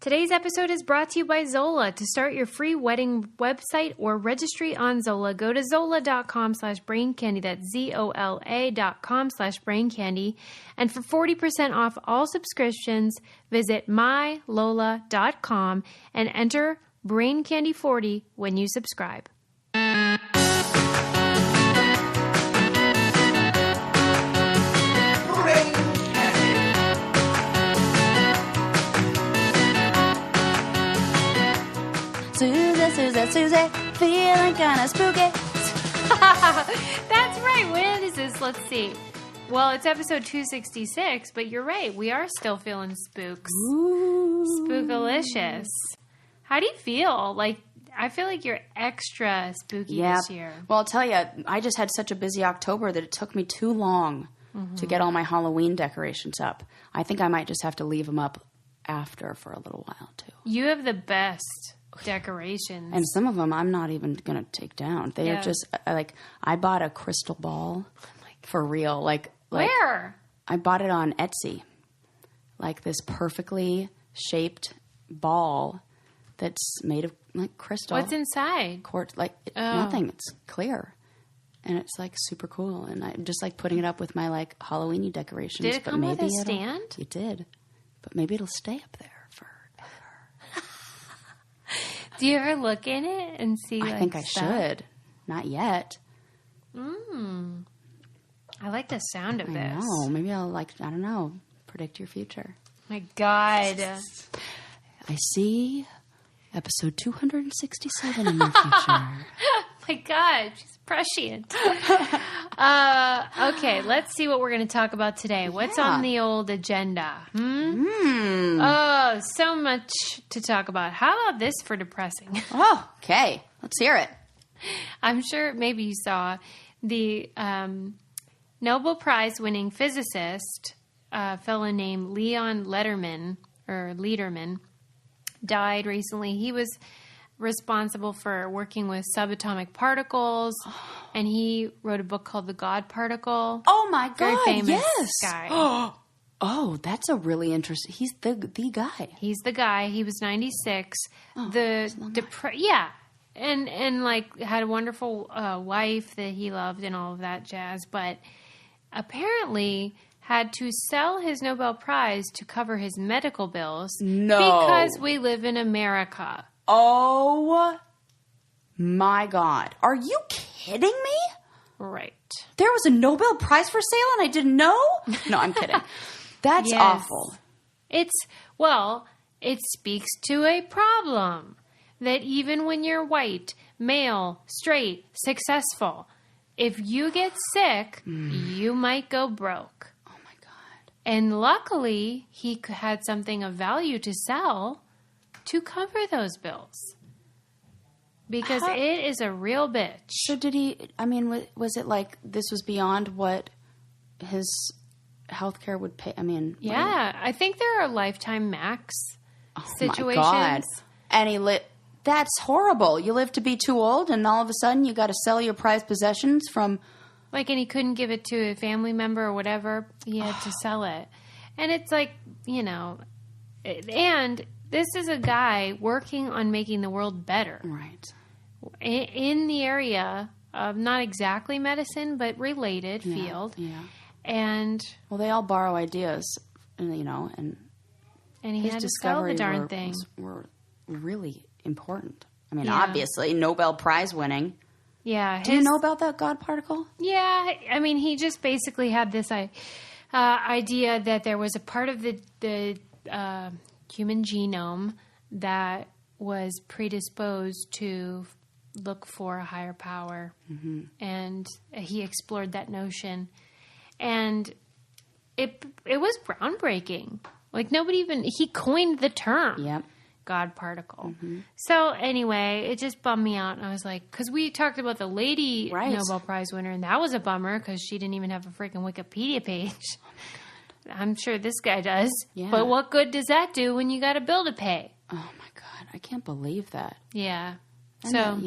Today's episode is brought to you by Zola. To start your free wedding website or registry on Zola, go to zola.com/braincandy. That's ZOLA.com/braincandy. And for 40% off all subscriptions, visit mylola.com and enter BrainCandy40 when you subscribe. Susie, feeling kind of spooky. That's right. When is this? Let's see. Well, it's episode 266, but you're right. We are still feeling spooks. Ooh. Spookalicious. How do you feel? I feel like you're extra spooky this year. Well, I'll tell you, I just had such a busy October that it took me too long to get all my Halloween decorations up. I think I might just have to leave them up after for a little while, too. You have the best decorations. And some of them I'm not even going to take down. They are just, I bought a crystal ball for real. Where? I bought it on Etsy. This perfectly shaped ball that's made of, crystal. What's inside? Quartz, nothing. It's clear. And it's, super cool. And I'm just, putting it up with my, Halloween-y decorations. Did it come with a stand? It did. But maybe it'll stay up there. Do you ever look in it and see? I think I should. Not yet. I like the sound of this. No, maybe I'll I don't know, predict your future. My God. I see episode 267 in your future. My God, she's prescient. Okay, let's see what we're going to talk about today. What's on the old agenda? Oh, so much to talk about. How about this for depressing? Oh, okay. Let's hear it. I'm sure maybe you saw the Nobel Prize winning physicist, a fellow named Leon Lederman, died recently. He was responsible for working with subatomic particles, and he wrote a book called The God Particle. Oh my God! Very famous yes. guy. Oh, that's a really interesting. He's the guy. He's the guy. He was 96. And had a wonderful wife that he loved and all of that jazz, but apparently had to sell his Nobel Prize to cover his medical bills. No. Because we live in America. Oh my God. Are you kidding me? Right. There was a Nobel Prize for sale and I didn't know? No, I'm kidding. That's awful. It speaks to a problem that even when you're white, male, straight, successful, if you get sick, you might go broke. Oh my God. And luckily, he had something of value to sell to cover those bills. Because it is a real bitch. So did he, was it this was beyond what his healthcare would pay? I think there are lifetime max situations. My God. And that's horrible. You live to be too old and all of a sudden you got to sell your prized possessions from... and he couldn't give it to a family member or whatever. He had to sell it. And it's and this is a guy working on making the world better. Right. In the area of not exactly medicine, but related field. Yeah. And... Well, they all borrow ideas, and he had to sell the darn thing. Were really important. Obviously, Nobel Prize winning. Yeah. Do you know about that God particle? Yeah. He just basically had this idea that there was a part of the human genome that was predisposed to look for a higher power. Mm-hmm. And he explored that notion. And it was groundbreaking. He coined the term. Yep. God particle. Mm-hmm. So anyway, it just bummed me out. And I was like, because we talked about the lady Nobel Prize winner, and that was a bummer because she didn't even have a freaking Wikipedia page. Oh my God. I'm sure this guy does. Yeah. But what good does that do when you got a bill to pay? Oh my God. I can't believe that. Yeah. And so,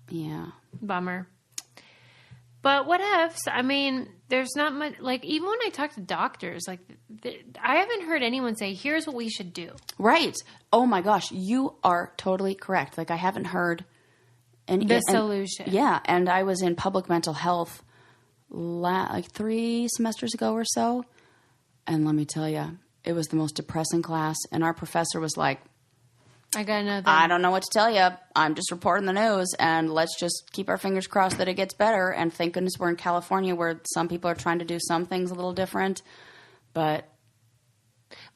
yeah. Bummer. But what ifs? I mean, there's not much, like, even when I talk to doctors, like, I haven't heard anyone say, here's what we should do. Right. Oh my gosh, you are totally correct. Like, I haven't heard the solution. Yeah, and I was in public mental health like 3 semesters ago or so, and let me tell you, it was the most depressing class, and our professor was like, I got another. I don't know what to tell you. I'm just reporting the news, and let's just keep our fingers crossed that it gets better. And thank goodness we're in California, where some people are trying to do some things a little different. But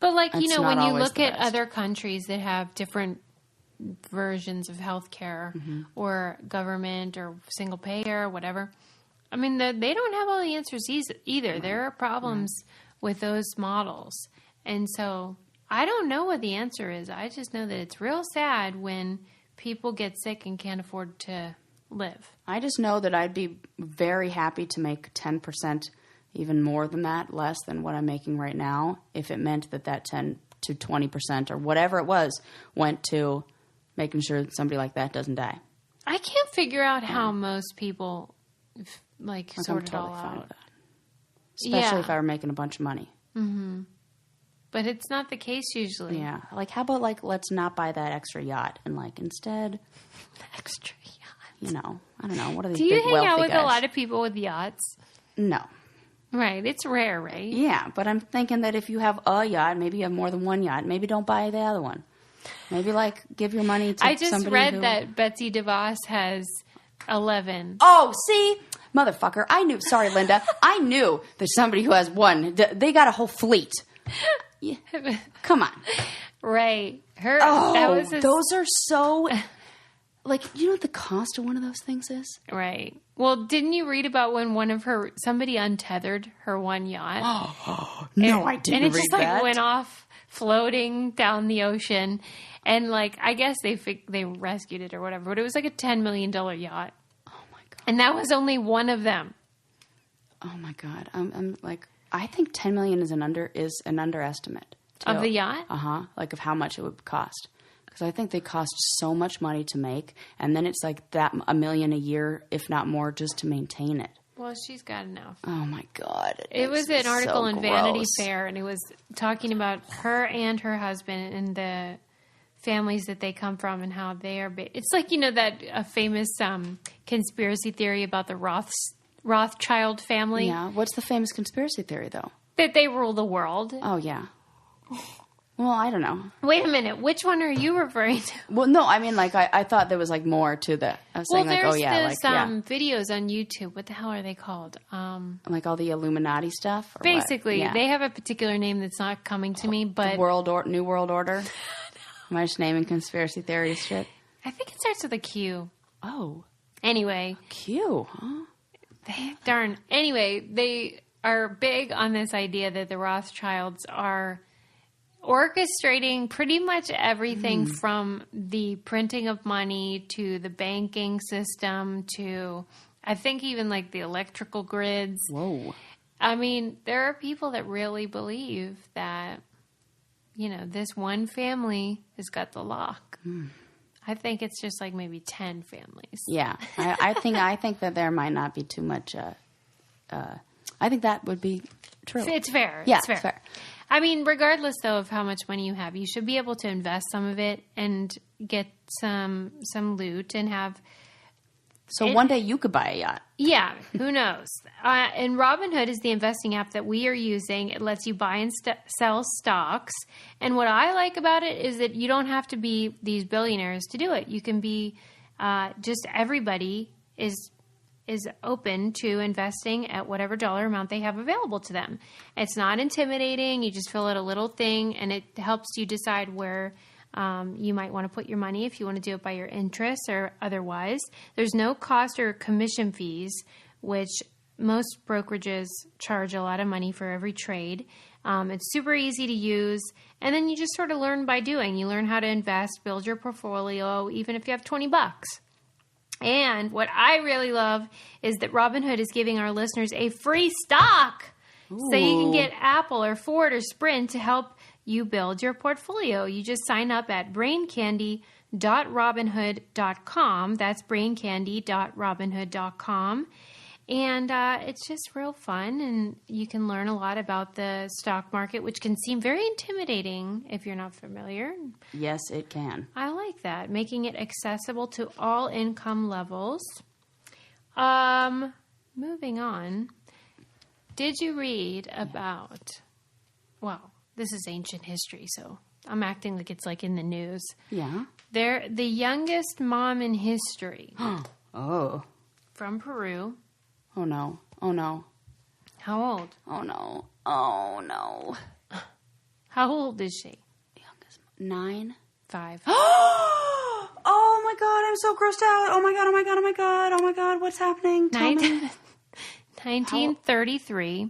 like, you know, when you look at other countries that have different versions of healthcare or government or single payer or whatever, I mean, they don't have all the answers either. Right. There are problems with those models, and so I don't know what the answer is. I just know that it's real sad when people get sick and can't afford to live. I just know that I'd be very happy to make 10%, even more than that, less than what I'm making right now, if it meant that 10 to 20% or whatever it was went to making sure that somebody like that doesn't die. I can't figure out how most people sort it all out. With that. Especially if I were making a bunch of money. Mm-hmm. But it's not the case usually. Yeah. Like, how about, like, let's not buy that extra yacht and, like, instead... Extra yacht. You know, I don't know. What are these big wealthy guys? Do you hang out with guys? a lot of people with yachts? No. Right. It's rare, right? Yeah, but I'm thinking that if you have a yacht, maybe you have more than one yacht, maybe don't buy the other one. Maybe, like, give your money to somebody I just read that Betsy DeVos has 11. Oh, see? Motherfucker. I knew. Sorry, Linda. I knew there's somebody who has one. They got a whole fleet. Yeah. Come on. Right. Those are so... Like, you know what the cost of one of those things is? Right. Well, didn't you read about when somebody untethered her one yacht? No, I didn't read that. And it just, like, went off floating down the ocean. And, like, I guess they rescued it or whatever. But it was like a $10 million yacht. Oh, my God. And that was only one of them. Oh, my God. I'm like... I think 10 million is an underestimate too. Of the yacht. Like of how much it would cost, because I think they cost so much money to make, and then it's like that $1 million a year, if not more, just to maintain it. Well, she's got enough. Oh my God! It was an article in Vanity Fair, and it was talking about her and her husband and the families that they come from and how they are. It's like, you know, that a famous conspiracy theory about the Rothschild family. Yeah. What's the famous conspiracy theory, though? That they rule the world. Oh, yeah. Well, I don't know. Wait a minute. Which one are you referring to? Well, no, I mean, like, I thought there was, like, more to the... I was saying, like, oh, yeah. There's videos on YouTube. What the hell are they called? Like all the Illuminati stuff? Or basically. Yeah. They have a particular name that's not coming to me, but... New World Order? Am I just naming conspiracy theories shit? I think it starts with a Q. Oh. Anyway. Q, huh? Darn. Anyway, they are big on this idea that the Rothschilds are orchestrating pretty much everything from the printing of money to the banking system to, I think, even like the electrical grids. Whoa. I mean, there are people that really believe that, you know, this one family has got the lock. I think it's just like maybe 10 families. Yeah, I think that there might not be too much. I think that would be true. It's fair. Yeah, it's fair. I mean, regardless though of how much money you have, you should be able to invest some of it and get some loot and have. So one day you could buy a yacht. Yeah, who knows? And Robinhood is the investing app that we are using. It lets you buy and sell stocks. And what I like about it is that you don't have to be these billionaires to do it. You can be just everybody is open to investing at whatever dollar amount they have available to them. It's not intimidating. You just fill out a little thing, and it helps you decide where you might want to put your money if you want to do it by your interests or otherwise. There's no cost or commission fees, which most brokerages charge a lot of money for every trade. It's super easy to use. And then you just sort of learn by doing. You learn how to invest, build your portfolio, even if you have $20. And what I really love is that Robinhood is giving our listeners a free stock. Ooh. So you can get Apple or Ford or Sprint to help you build your portfolio. You just sign up at braincandy.robinhood.com. That's braincandy.robinhood.com. And it's just real fun, and you can learn a lot about the stock market, which can seem very intimidating if you're not familiar. Yes, it can. I like that, making it accessible to all income levels. Moving on. Did you read about, well, this is ancient history, so I'm acting like it's like in the news. Yeah. They're the youngest mom in history. Oh. From Peru. Oh, no. Oh, no. How old? Oh, no. Oh, no. How old is she? Youngest. 9. 5. Oh, my God. I'm so grossed out. Oh, my God. Oh, my God. Oh, my God. Oh, my God. What's happening? Tell me. 1933.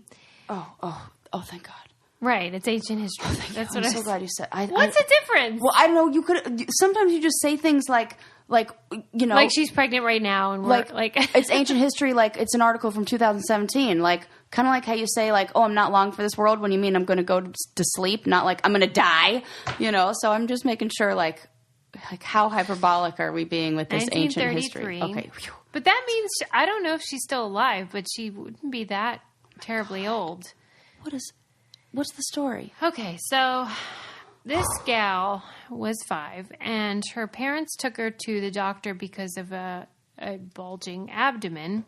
Oh, thank God. Right. It's ancient history. That's what I'm so glad you said. What's the difference? Well, I don't know. You could. Sometimes you just say things like you know, like she's pregnant right now, and we're like it's ancient history. Like it's an article from 2017. Like kind of like how you say like, oh, I'm not long for this world when you mean I'm going to go to sleep, not like I'm going to die. You know. So I'm just making sure like how hyperbolic are we being with this ancient history? Okay. But that means I don't know if she's still alive, but she wouldn't be that terribly old. What's the story? Okay, so this gal was 5, and her parents took her to the doctor because of a bulging abdomen.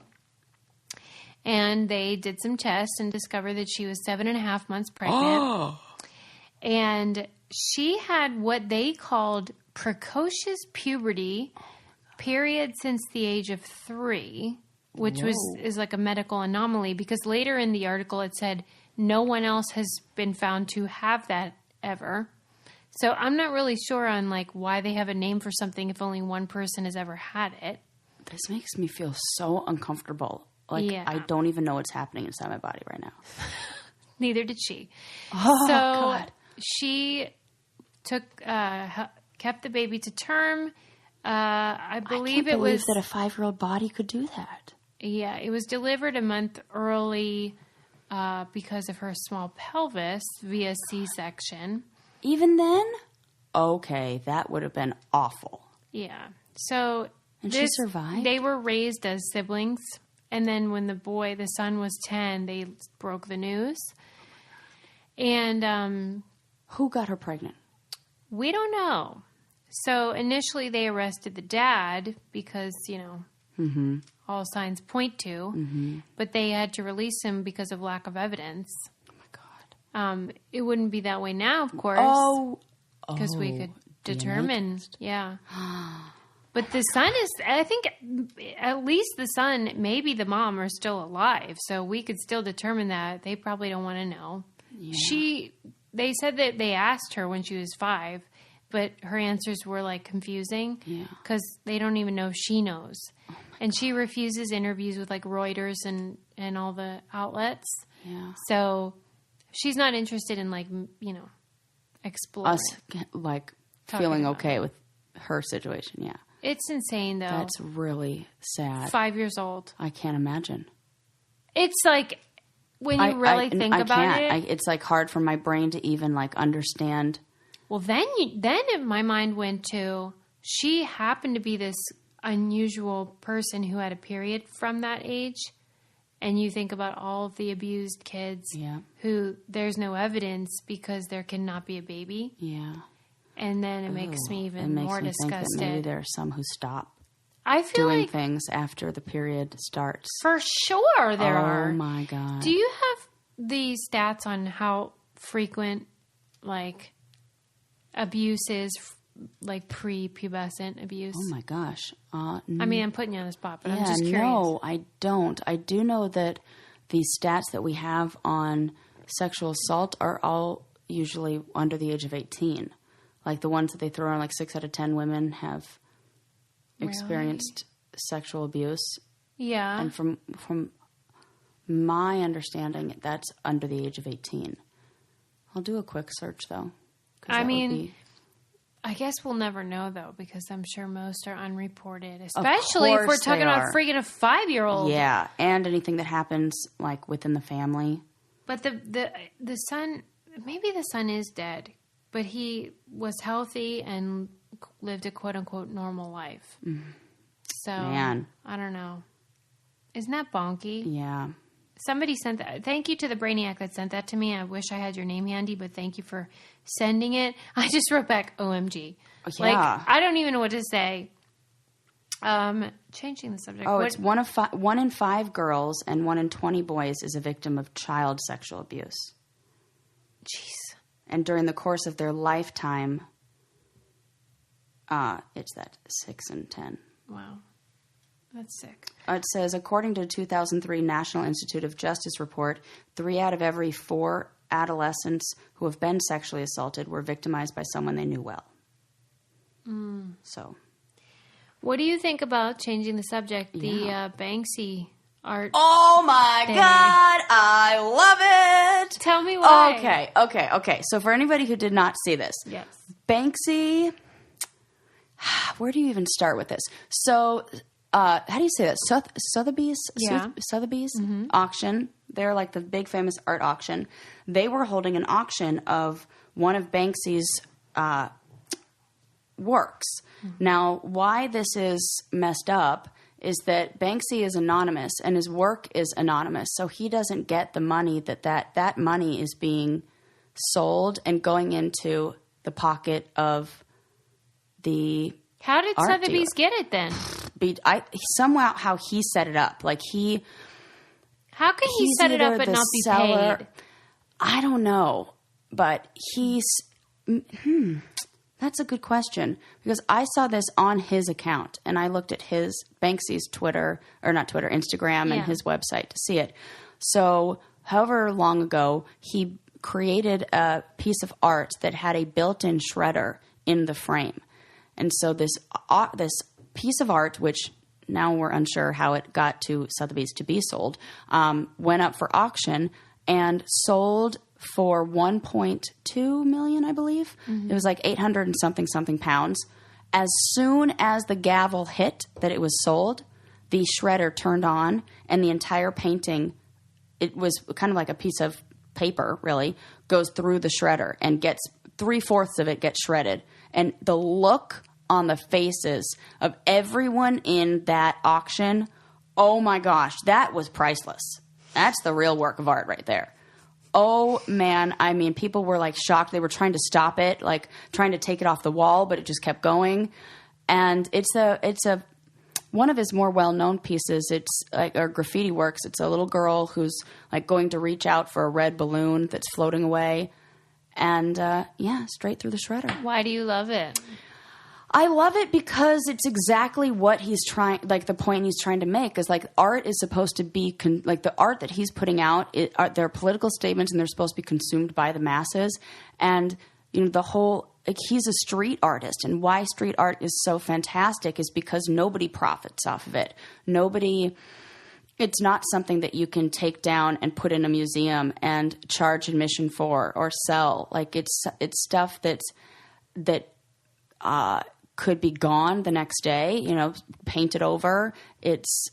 And they did some tests and discovered that she was 7.5 months pregnant. And she had what they called precocious puberty, period since the age of 3, which is like a medical anomaly, because later in the article it said no one else has been found to have that ever. So I'm not really sure on like why they have a name for something if only one person has ever had it. This makes me feel so uncomfortable. Like I don't even know what's happening inside my body right now. Neither did she. Oh, so God. she took kept the baby to term. I believe it was that a 5-year-old body could do that. Yeah, it was delivered a month early because of her small pelvis via C-section. Even then? Okay, that would have been awful. Yeah. So she survived? They were raised as siblings. And then when the son was 10, they broke the news. And who got her pregnant? We don't know. So initially they arrested the dad because, all signs point to. But they had to release him because of lack of evidence. Oh, my God. It wouldn't be that way now, of course. Because we could determine. Yeah. But the son is, I think, at least the son, maybe the mom are still alive. So we could still determine that. They probably don't want to know. Yeah. They said that they asked her when she was 5, but her answers were like confusing. Yeah. Because they don't even know if she knows. Oh, and she refuses interviews with like Reuters and all the outlets. Yeah. So she's not interested in like, exploring. Us like feeling okay with her situation. Yeah. It's insane, though. That's really sad. 5 years old. I can't imagine. It's like, when you really think about it. It's like hard for my brain to even like understand. Well, then my mind went to, she happened to be this unusual person who had a period from that age. And you think about all of the abused kids who there's no evidence because there cannot be a baby. Yeah. And then it makes me even more disgusted. Think that maybe there are some who stop doing things after the period starts. For sure there are. Oh, my God. Do you have the stats on how frequent, like, abuse is, like, pre-pubescent abuse? Oh, my gosh. I mean, I'm putting you on the spot, but I'm just curious. No, I don't. I do know that the stats that we have on sexual assault are all usually under the age of 18. Like the ones that they throw on, like 6 out of 10 women have experienced sexual abuse. Yeah. And from my understanding, that's under the age of 18. I'll do a quick search, though. I mean, I guess we'll never know, though, because I'm sure most are unreported, especially if we're talking about freaking a 5-year-old. Yeah, and anything that happens, like, within the family. But the son, maybe the son is dead. But he was healthy and lived a quote-unquote normal life. So, man. I don't know. Isn't that bonky? Yeah. Somebody sent that. Thank you to the Brainiac that sent that to me. I wish I had your name handy, but thank you for sending it. I just wrote back, OMG. Yeah. Like, I don't even know what to say. Changing the subject. Oh, it's 1 in 5 girls and 1 in 20 boys is a victim of child sexual abuse. Jeez. And during the course of their lifetime, it's that 6 and 10. Wow. That's sick. It says, according to a 2003 National Institute of Justice report, 3 out of every 4 adolescents who have been sexually assaulted were victimized by someone they knew well. So, what do you think about changing the subject? The Banksy art. Oh my thing. God, I love it. Tell me why. Okay. So for anybody who did not see this, Yes. Banksy, where do you even start with this? So, how do you say that? Sotheby's? Yeah. Sotheby's auction. They're like the big famous art auction. They were holding an auction of one of Banksy's works. Now, why this is messed up is that Banksy is anonymous and his work is anonymous. So he doesn't get the money that money is being sold and going into the pocket of the How did art Sotheby's dealer. get it then? Somehow how he set it up. Like How can he set it up but not be paid? I don't know, but that's a good question because I saw this on his account and I looked at Banksy's Instagram and his website to see it. So however long ago, he created a piece of art that had a built-in shredder in the frame. And so this piece of art, which now we're unsure how it got to Sotheby's to be sold, went up for auction and sold for 1.2 million, I believe. It was like 800 and something pounds. As soon as the gavel hit that it was sold, the shredder turned on and the entire painting, it was kind of like a piece of paper, really, goes through the shredder and gets 3/4 of it gets shredded. And the look on the faces of everyone in that auction, oh my gosh, that was priceless. That's the real work of art right there. Oh man, I mean, people were like shocked. They were trying to stop it, like trying to take it off the wall, but it just kept going. And it's one of his more well-known pieces. It's like or graffiti works. It's a little girl who's like going to reach out for a red balloon that's floating away, and straight through the shredder. Why do you love it? I love it because it's exactly what he's trying, like the point he's trying to make is like art is supposed to be, like the art that he's putting out, they're political statements and they're supposed to be consumed by the masses. And, you know, the whole, like he's a street artist and why street art is so fantastic is because nobody profits off of it. It's not something that you can take down and put in a museum and charge admission for or sell. Like it's stuff that could be gone the next day, you know, painted over. It's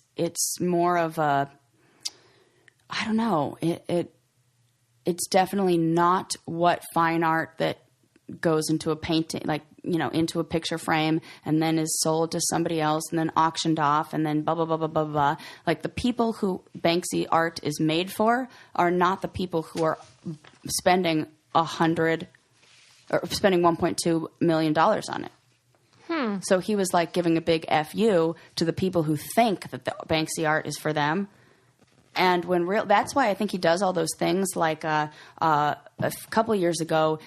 more of a, I don't know. It's definitely not what fine art that goes into a painting, like, you know, into a picture frame and then is sold to somebody else and then auctioned off and then blah, blah, blah, blah, blah, blah. Like the people who Banksy art is made for are not the people who are spending $1.2 million on it. So he was like giving a big FU to the people who think that the Banksy art is for them. And that's why I think he does all those things. Like a couple of years ago,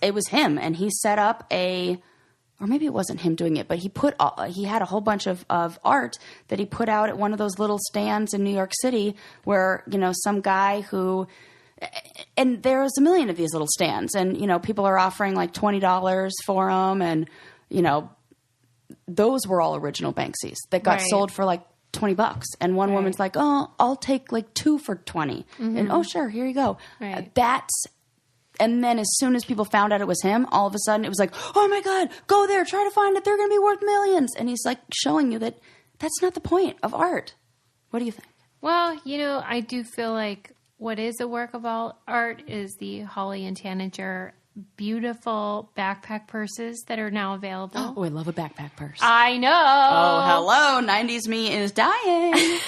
it was him, and he set up or maybe it wasn't him doing it, but he had a whole bunch of art that he put out at one of those little stands in New York City, where you know some guy who. And there's a million of these little stands, and you know people are offering like $20 for them, and you know those were all original Banksys that got sold for like $20. And one woman's like, "Oh, I'll take like 2 for $20," and oh sure, here you go. Right. And then as soon as people found out it was him, all of a sudden it was like, "Oh my God, go there, try to find it. They're going to be worth millions." And he's like showing you that that's not the point of art. What do you think? Well, you know, I do feel like what is a work of art is the Holly and Tanager beautiful backpack purses that are now available. Oh, I love a backpack purse. I know. Oh, hello. 90s me is dying.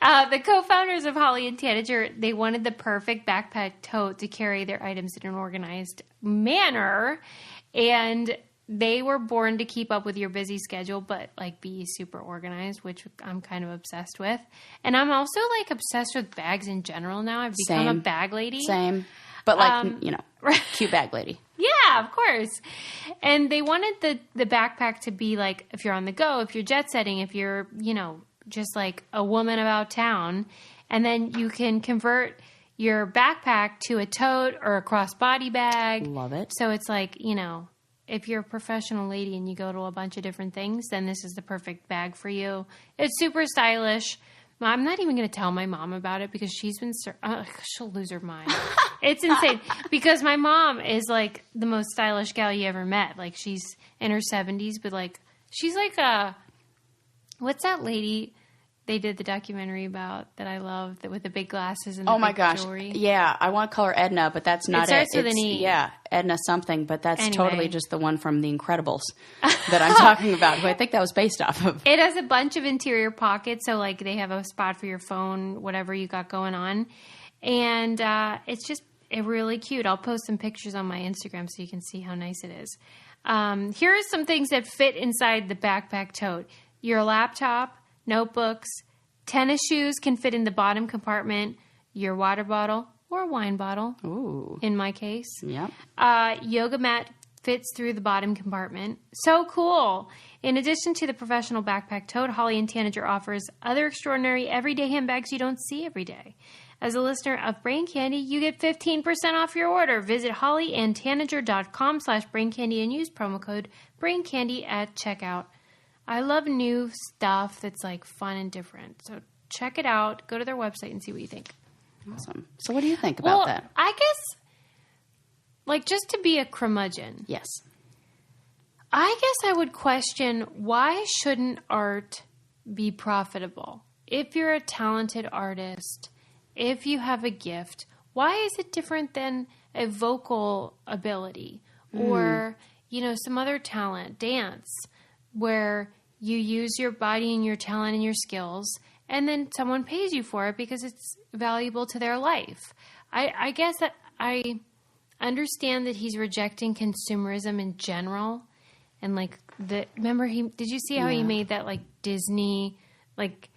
The co-founders of Holly and Tanager, they wanted the perfect backpack tote to carry their items in an organized manner. And they were born to keep up with your busy schedule, but like be super organized, which I'm kind of obsessed with. And I'm also like obsessed with bags in general now. I've become a bag lady. Same. But like, cute bag lady. Yeah, of course. And they wanted the backpack to be like, if you're on the go, if you're jet setting, if you're, just like a woman about town, and then you can convert your backpack to a tote or a crossbody bag. Love it. So it's like, if you're a professional lady and you go to a bunch of different things, then this is the perfect bag for you. It's super stylish. I'm not even going to tell my mom about it because she's been, she'll lose her mind. It's insane because my mom is like the most stylish gal you ever met. Like she's in her 70s, but like, she's like what's that lady they did the documentary about that I love, that with the big glasses and the my gosh. jewelry? Yeah, I want to call her Edna, but that's not it. It starts with an E. Yeah, Edna something, but that's totally just the one from The Incredibles that I'm talking about, who I think that was based off of. It has a bunch of interior pockets, so like they have a spot for your phone, whatever you got going on. And it's just really cute. I'll post some pictures on my Instagram so you can see how nice it is. Here are some things that fit inside the backpack tote. Your laptop, notebooks, tennis shoes can fit in the bottom compartment, your water bottle or wine bottle, Ooh. In my case. Yep. Yoga mat fits through the bottom compartment. So cool. In addition to the professional backpack tote, Holly and Tanager offers other extraordinary everyday handbags you don't see every day. As a listener of Brain Candy, you get 15% off your order. Visit hollyandtanager.com/braincandy and use promo code BrainCandy at checkout. I love new stuff that's like fun and different. So check it out. Go to their website and see what you think. Awesome. So what do you think about that? I guess, like, just to be a curmudgeon. Yes. I guess I would question, why shouldn't art be profitable? If you're a talented artist, if you have a gift, why is it different than a vocal ability or, some other talent, dance, where you use your body and your talent and your skills, and then someone pays you for it because it's valuable to their life? I guess that I understand that he's rejecting consumerism in general. And like remember did you see how he made that like Disney, like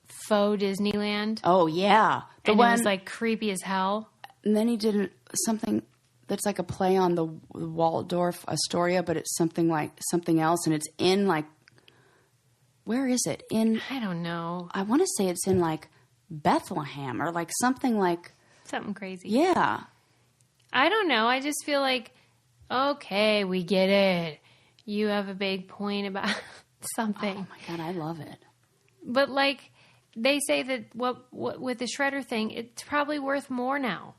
faux Disneyland? Oh yeah. It was like creepy as hell. And then he did something that's like a play on the Waldorf Astoria, but it's something else, and it's in like, where is it? I don't know. I want to say it's in like Bethlehem or like something crazy. Yeah. I don't know. I just feel like, okay, we get it. You have a big point about something. Oh my God, I love it. But like they say that what with the shredder thing, it's probably worth more now.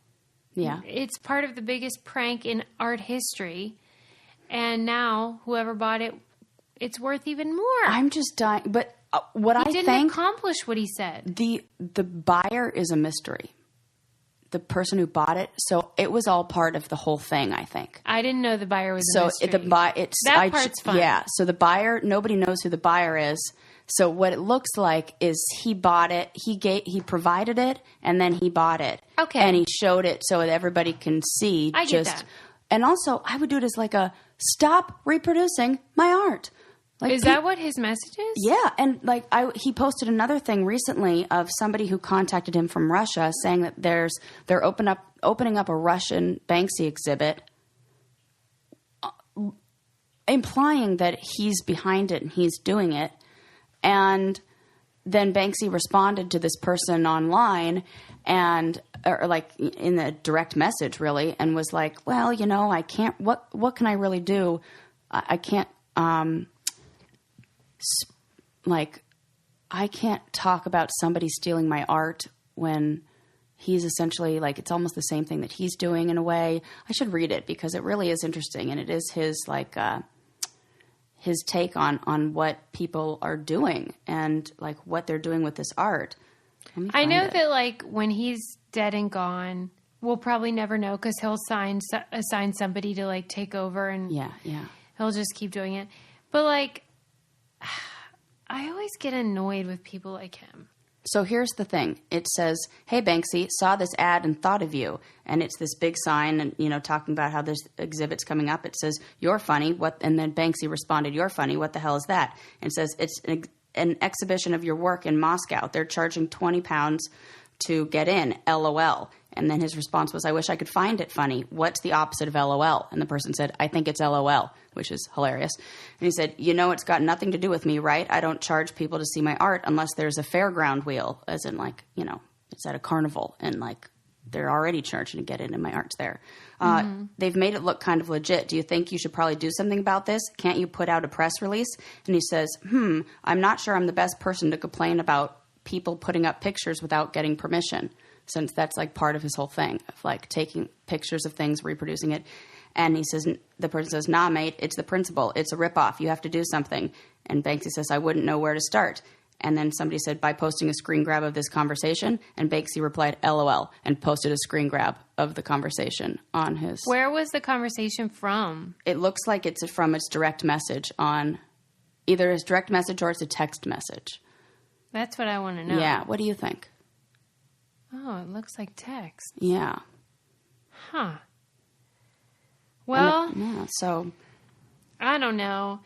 Yeah. It's part of the biggest prank in art history. And now whoever bought it, it's worth even more. I'm just dying. But what I think... He didn't accomplish what he said. The buyer is a mystery. The person who bought it. So it was all part of the whole thing, I think. I didn't know the buyer was a mystery. That part's fun. Yeah. So the buyer, nobody knows who the buyer is. So what it looks like is he bought it, he provided it, and then he bought it. Okay. And he showed it so that everybody can see. I get that. And also, I would do it as like a, stop reproducing my art. Like, is that what his message is? Yeah. And like he posted another thing recently of somebody who contacted him from Russia saying that they're opening up a Russian Banksy exhibit, implying that he's behind it and he's doing it. And then Banksy responded to this person online or like in the direct message really, and was like, well, I can't, what can I really do? I can't, I can't talk about somebody stealing my art when he's essentially like, it's almost the same thing that he's doing in a way. I should read it because it really is interesting. And it is his like, his take on what people are doing and like what they're doing with this art. I know that like when he's dead and gone, we'll probably never know because he'll assign somebody to like take over and he'll just keep doing it. But like, I always get annoyed with people like him. So here's the thing. It says, "Hey, Banksy, saw this ad and thought of you." And it's this big sign and, you know, talking about how there's exhibits coming up. It says, "You're funny." And then Banksy responded, "You're funny. What the hell is that?" And it says, "It's an exhibition of your work in Moscow. They're charging £20 to get in, LOL." And then his response was, "I wish I could find it funny. What's the opposite of LOL?" And the person said, "I think it's LOL," which is hilarious. And he said, "You know, it's got nothing to do with me, right? I don't charge people to see my art unless there's a fairground wheel," as in like, you know, it's at a carnival and like they're already charging to get in and my art's there. They've made it look kind of legit. Do you think you should probably do something about this? Can't you put out a press release? And he says, "I'm not sure I'm the best person to complain about people putting up pictures without getting permission," since that's like part of his whole thing of like taking pictures of things, reproducing it. And he says, the person says, "Nah, mate, it's the principle. It's a ripoff. You have to do something." And Banksy says, "I wouldn't know where to start." And then somebody said, "By posting a screen grab of this conversation." And Banksy replied, "LOL," and posted a screen grab of the conversation on his... Where was the conversation from? It looks like it's from its direct message on either his direct message or it's a text message. That's what I want to know. Yeah. What do you think? Oh, it looks like text. Yeah. Huh. Well, so I don't know.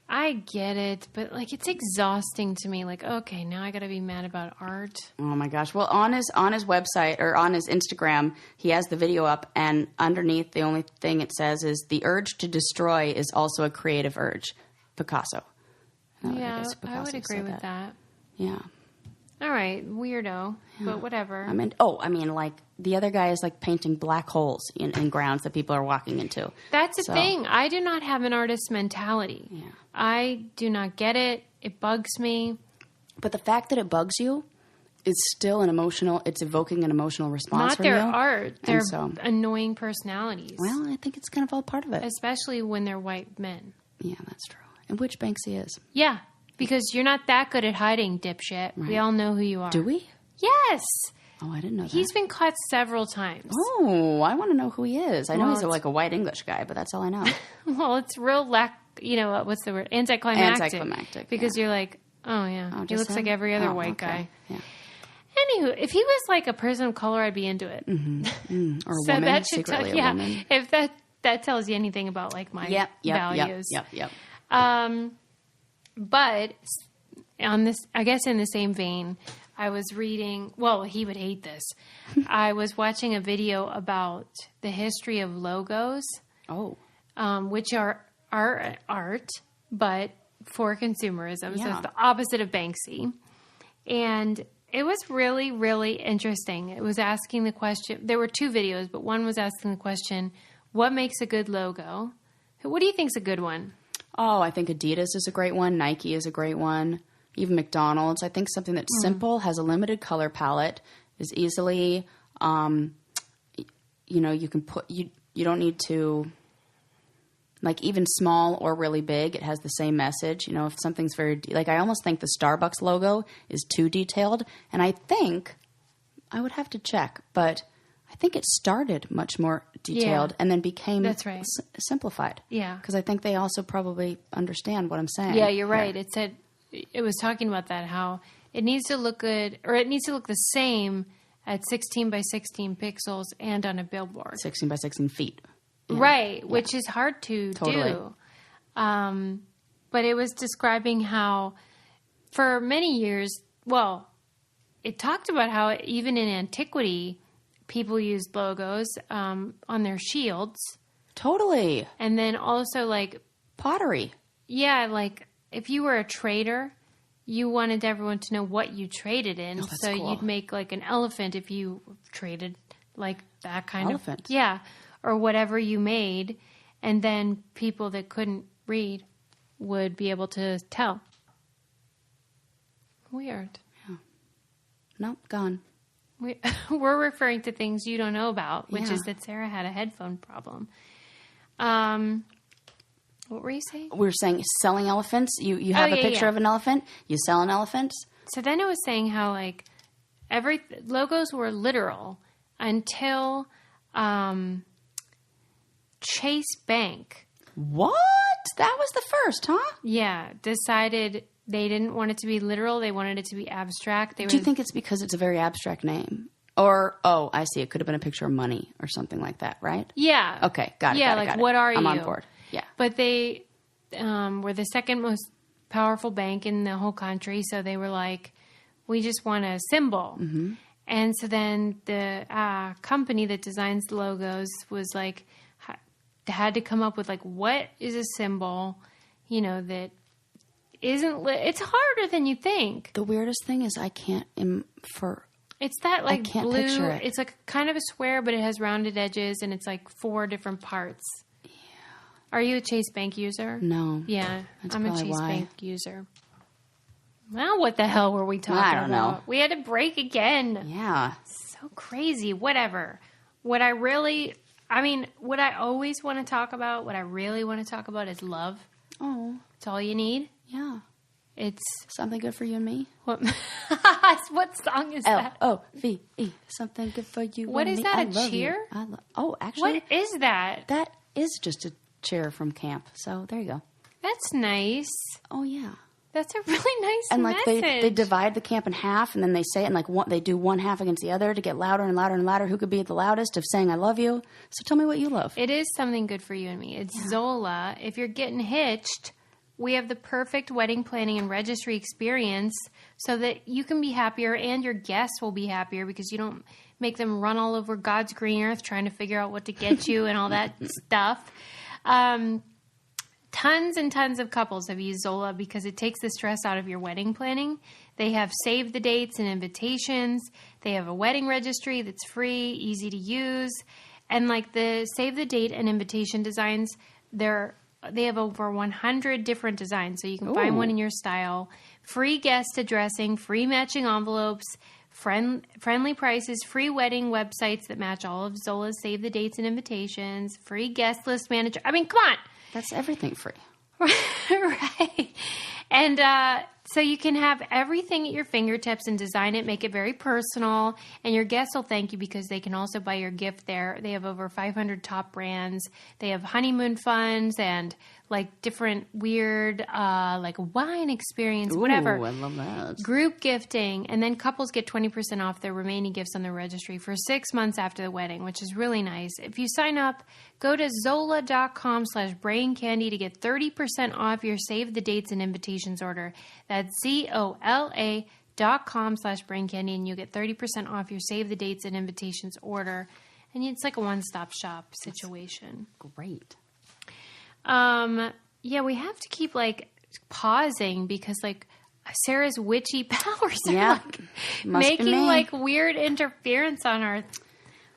I get it, but like it's exhausting to me. Like, okay, now I got to be mad about art. oh my gosh. Well, on his website or on his Instagram, he has the video up, and underneath the only thing it says is, "The urge to destroy is also a creative urge." Picasso. Yeah, I would agree with that. Yeah. All right, weirdo, but whatever. I mean, like the other guy is like painting black holes in grounds that people are walking into. That's the thing. I do not have an artist mentality. Yeah. I do not get it. It bugs me. But the fact that it bugs you is still it's evoking an emotional response from you. Not their art. They're annoying personalities. Well, I think it's kind of all part of it. Especially when they're white men. Yeah, that's true. And which Banksy is. Yeah. Because you're not that good at hiding, dipshit. Right. We all know who you are. Do we? Yes. Oh, I didn't know that. He's been caught several times. Oh, I want to know who he is. I know he's like a white English guy, but that's all I know. Well, it's real what's the word? Anticlimactic. Because you're like, oh, yeah. He looks like every other white guy. Yeah. Anywho, if he was like a person of color, I'd be into it. Mm-hmm. Or a so woman, that should secretly a woman. If that tells you anything about like my values. Yep. But on this, I guess in the same vein, I was reading, well, he would hate this. I was watching a video about the history of logos. Oh. Which are art, but for consumerism. Yeah. So it's the opposite of Banksy. And it was really, really interesting. It was asking the question, there were two videos, but one was asking the question, what makes a good logo? What do you think is a good one? Oh, I think Adidas is a great one. Nike is a great one. Even McDonald's. I think something that's simple, has a limited color palette, is easily, you can put, you don't need to, like even small or really big, it has the same message. You know, if something's very, I almost think the Starbucks logo is too detailed. And I think, I would have to check, but I think it started much more detailed and then became simplified. Yeah. Because I think they also probably understand what I'm saying. Yeah, you're right. It was talking about that, how it needs to look good, or it needs to look the same at 16 by 16 pixels and on a billboard. 16 by 16 feet. Yeah. Right, which is hard to do. But it was describing how for many years, well, it talked about how even in antiquity, people used logos on their shields. Totally. And then also like pottery. Yeah, like if you were a trader, you wanted everyone to know what you traded in. Oh, so cool. You'd make like an elephant if you traded like that kind elephant. Of. Yeah. Or whatever you made. And then people that couldn't read would be able to tell. Weird. Yeah. Nope, gone. We're referring to things you don't know about, which is that Sarah had a headphone problem. What were you saying? We were saying selling elephants. You have a picture of an elephant. You sell an elephant. So then it was saying how like logos were literal until Chase Bank. What? That was the first, huh? Yeah, decided they didn't want it to be literal. They wanted it to be abstract. Do you think it's because it's a very abstract name? Or, oh, I see. It could have been a picture of money or something like that, right? Yeah. Okay, got it. Yeah, got it. what are you? I'm on board. Yeah. But they were the second most powerful bank in the whole country, so they were like, we just want a symbol. Mm-hmm. And so then the company that designs the logos was like, had to come up with like, what is a symbol, that isn't, it's harder than you think. The weirdest thing is I can't, it's that like I can't blue, picture it. It's like kind of a square, but it has rounded edges and it's like 4 different parts. Yeah. Are you a Chase Bank user? No. Yeah. That's I'm a Chase why. Bank user. Well, what the hell were we talking about? I don't know. We had to break again. Yeah. So crazy. Whatever. What I always want to talk about, what I really want to talk about is love. Oh. It's all you need. Yeah. It's Something Good for You and Me. what song is that? Love. Something Good for You What and is Me. that, I a cheer? Actually. What is that? That is just a chair from camp. So there you go. That's nice. Oh, yeah. That's a really nice And like message. they divide the camp in half, and then they say it, and like they do one half against the other to get louder and louder and louder. Who could be at the loudest of saying "I love you"? So tell me what you love. It is Something Good for You and Me. It's Zola. If you're getting hitched, we have the perfect wedding planning and registry experience, so that you can be happier and your guests will be happier because you don't make them run all over God's green earth trying to figure out what to get you and all that stuff. Tons and tons of couples have used Zola because it takes the stress out of your wedding planning. They have save the dates and invitations. They have a wedding registry that's free, easy to use. And like the save the date and invitation designs, they have over 100 different designs, so you can find one in your style. Free guest addressing, free matching envelopes, friendly prices, free wedding websites that match all of Zola's save the dates and invitations, free guest list manager. I mean, come on. That's everything free. Right. And so you can have everything at your fingertips and design it, make it very personal, and your guests will thank you because they can also buy your gift there. They have over 500 top brands. They have honeymoon funds and like different weird like wine experience, whatever. Ooh, I love that. Group gifting, and then couples get 20% off their remaining gifts on the registry for 6 months after the wedding, which is really nice. If you sign up, go to zola.com/braincandy to get 30% off your save the dates and invitations order. That's ZOLA.com/braincandy, and you get 30% off your save the dates and invitations order. And it's like a one-stop shop situation. Great. Yeah, we have to keep like pausing because like Sarah's witchy powers are like making like weird interference on our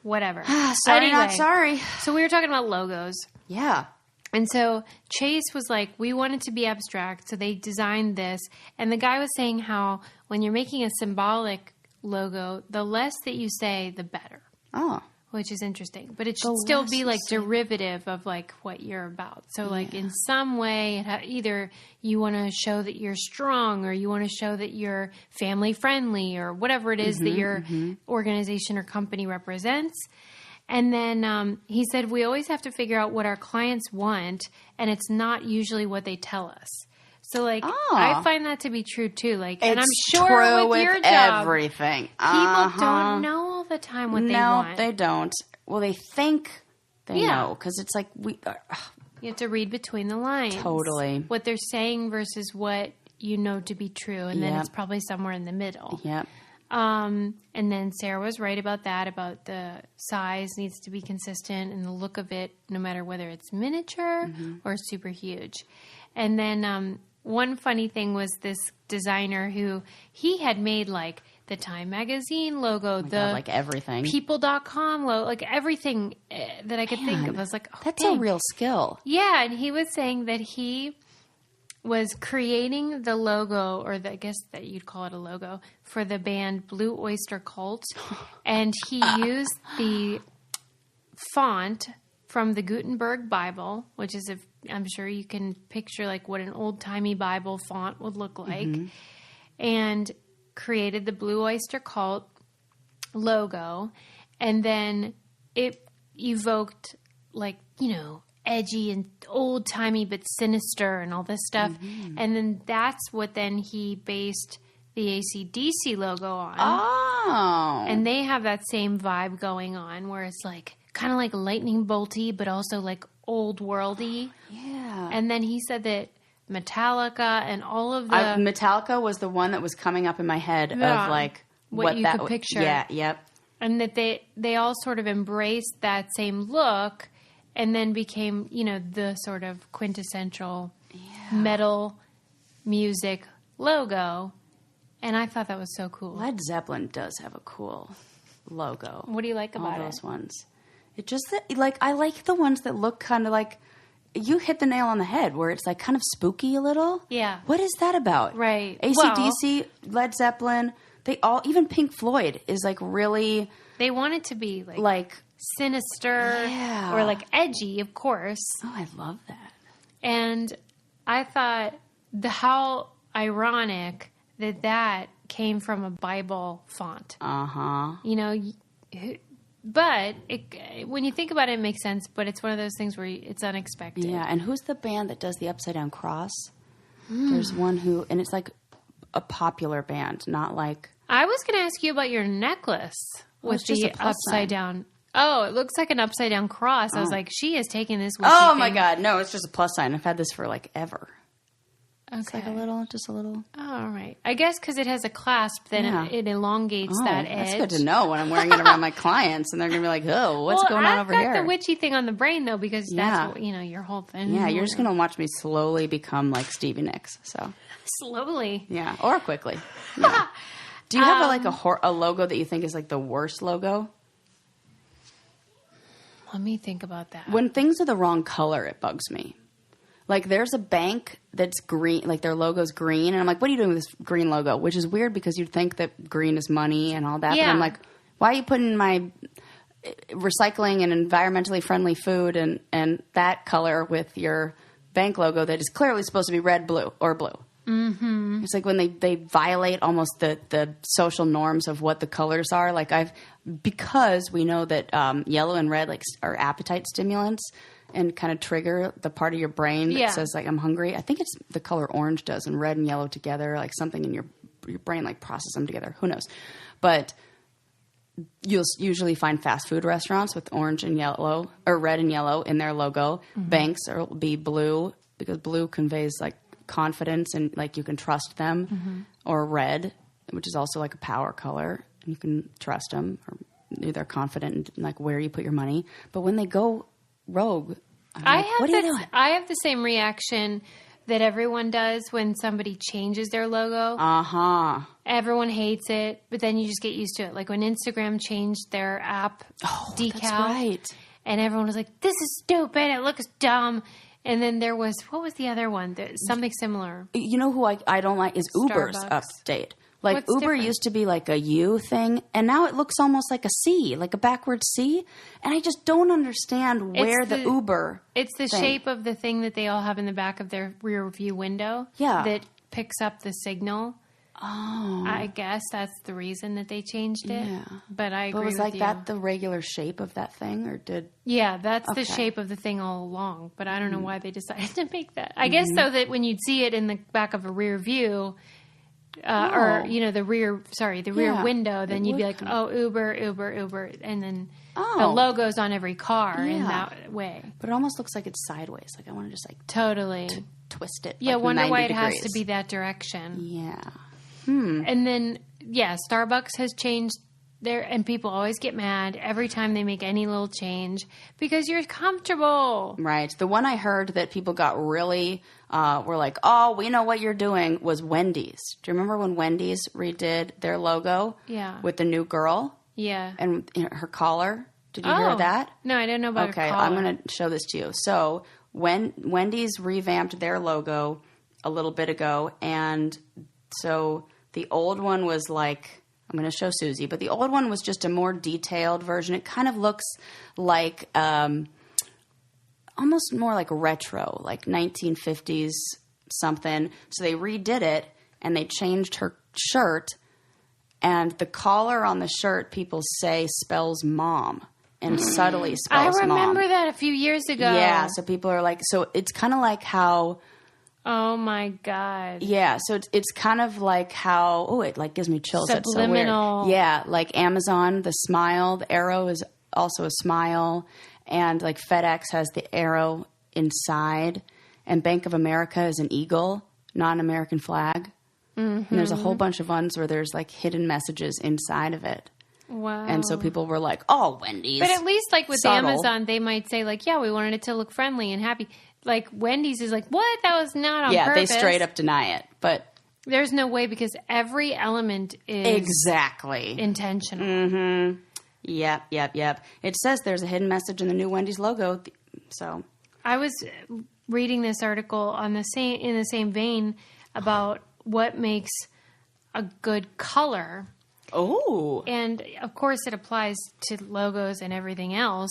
whatever. Sorry, not sorry. So we were talking about logos. Yeah. And so Chase was like, we want it to be abstract, so they designed this. And the guy was saying how when you're making a symbolic logo, the less that you say, the better. Oh. Which is interesting. But it should still be like derivative of like what you're about. So like in some way, either you want to show that you're strong or you want to show that you're family friendly or whatever it is that your organization or company represents. And then he said, we always have to figure out what our clients want, and it's not usually what they tell us. So, like, I find that to be true, too. Like, and I'm sure true with your job, everything. People don't know all the time what they want. No, they don't. Well, they think they know, because it's like you have to read between the lines. Totally. What they're saying versus what you know to be true, and then it's probably somewhere in the middle. Yep. And then Sarah was right about that, about the size needs to be consistent and the look of it, no matter whether it's miniature or super huge. And then one funny thing was this designer who he had made like the Time Magazine logo, like everything, People.com logo, like everything that I could think of. I was like, oh, that's a real skill. Yeah, and he was saying that he was creating the logo, or I guess that you'd call it a logo, for the band Blue Oyster Cult. And he used the font from the Gutenberg Bible, which is, I'm sure you can picture like what an old-timey Bible font would look like, and created the Blue Oyster Cult logo. And then it evoked, like, you know, edgy and old-timey but sinister and all this stuff. And then that's what then he based the AC/DC logo on. Oh. And they have that same vibe going on where it's like kind of like lightning bolty but also like old worldy. Yeah. And then he said that Metallica and all of the... Metallica was the one that was coming up in my head of like... What you that could picture. Yeah, yep. And that they all sort of embraced that same look and then became, you know, the sort of quintessential metal music logo. And I thought that was so cool. Led Zeppelin does have a cool logo. What do you like about all those ones? It just, like, I like the ones that look kind of like, you hit the nail on the head, where it's like kind of spooky a little. Yeah. What is that about? Right. AC/DC, Led Zeppelin, they all, even Pink Floyd is like really... They want it to be like sinister or like edgy, of course. Oh, I love that. And I thought how ironic that came from a Bible font. Uh-huh. You know, but when you think about it, it makes sense, but it's one of those things where it's unexpected. Yeah, and who's the band that does the Upside Down Cross? There's one who, and it's like a popular band, not like... I was going to ask you about your necklace with the upside down. Oh, it looks like an upside down cross. I was like, she is taking this with Oh my God. No, it's just a plus sign. I've had this for like ever. Okay. It's like just a little. Oh, all right. I guess because it has a clasp, then it elongates that edge. That's good to know when I'm wearing it around my clients, and they're going to be like, "Oh, what's going on over here?" I've got the witchy thing on the brain though, because that's what, you know, your whole thing. Yeah, you're just going to watch me slowly become like Stevie Nicks. So slowly, yeah, or quickly. Yeah. Do you have a logo that you think is like the worst logo? Let me think about that. When things are the wrong color, it bugs me. Like, there's a bank that's green, like their logo's green, and I'm like, what are you doing with this green logo? Which is weird because you'd think that green is money and all that. Yeah. But I'm like, why are you putting my recycling and environmentally friendly food and that color with your bank logo that is clearly supposed to be red, blue, or blue? Mm-hmm. It's like when they violate almost the social norms of what the colors are. Like because we know that yellow and red are appetite stimulants and kind of trigger the part of your brain that says like I'm hungry. I think it's the color orange does, and red and yellow together, like something in your brain like processes them together. Who knows? But you'll usually find fast food restaurants with orange and yellow or red and yellow in their logo. Mm-hmm. Banks will be blue because blue conveys like confidence and like you can trust them, or red, which is also like a power color, and you can trust them, or they're confident in like where you put your money. But when they go rogue, what are you doing? I have the same reaction that everyone does when somebody changes their logo. Everyone hates it, but then you just get used to it. Like when Instagram changed their app decal, that's right. And everyone was like, "This is stupid. It looks dumb." And then there was, what was the other one? Something similar. You know who I don't like is Uber's update. Like What's Uber different? used to be like a U thing, and now it looks almost like a C, like a backwards C. And I just don't understand where the Uber. It's the shape of the thing that they all have in the back of their rear view window. Yeah. That picks up the signal. Oh. I guess that's the reason that they changed it. Yeah. But I agree was with like you. that the regular shape of that thing, or did? Yeah, that's the shape of the thing all along. But I don't know why they decided to make that. I guess so that when you'd see it in the back of a rear view, or you know the rear window, then you'd be like, oh, Uber, and then the logo's on every car in that way. But it almost looks like it's sideways. Like I want to just like totally twist it. Yeah, like wonder 90 why it degrees. has to be that direction. Yeah. And then, Starbucks has changed and people always get mad every time they make any little change because you're comfortable. Right. The one I heard that people got really, were like, oh, we know what you're doing, was Wendy's. Do you remember when Wendy's redid their logo? Yeah. With the new girl? Yeah. And her collar? Did you hear that? No, I didn't know about her collar. Okay, I'm going to show this to you. So when Wendy's revamped their logo a little bit ago, and so the old one was like, I'm going to show Susie, but the old one was just a more detailed version. It kind of looks like almost more like retro, like 1950s something. So they redid it, and they changed her shirt, And the collar on the shirt, people say spells mom and subtly spells mom. I remember that a few years ago. Yeah, so people are like, so it's kind of like how... Oh my God. Yeah, so it's kind of like how... it like gives me chills. Subliminal. That's so weird. Yeah, like Amazon, the smile, the arrow is also a smile. And like FedEx has the arrow inside. And Bank of America is an eagle, not an American flag. Mm-hmm. And there's a whole bunch of ones where there's like hidden messages inside of it. Wow. And so people were like, oh, Wendy's. But at least like with subtle. Amazon, they might say like, yeah, we wanted it to look friendly and happy. Like Wendy's is like, what? That was not on purpose. They straight up deny it. But there's no way because every element is exactly intentional. Mm-hmm. Yep. It says there's a hidden message in the new Wendy's logo. So I was reading this article in the same vein about what makes a good color. Oh. And of course it applies to logos and everything else.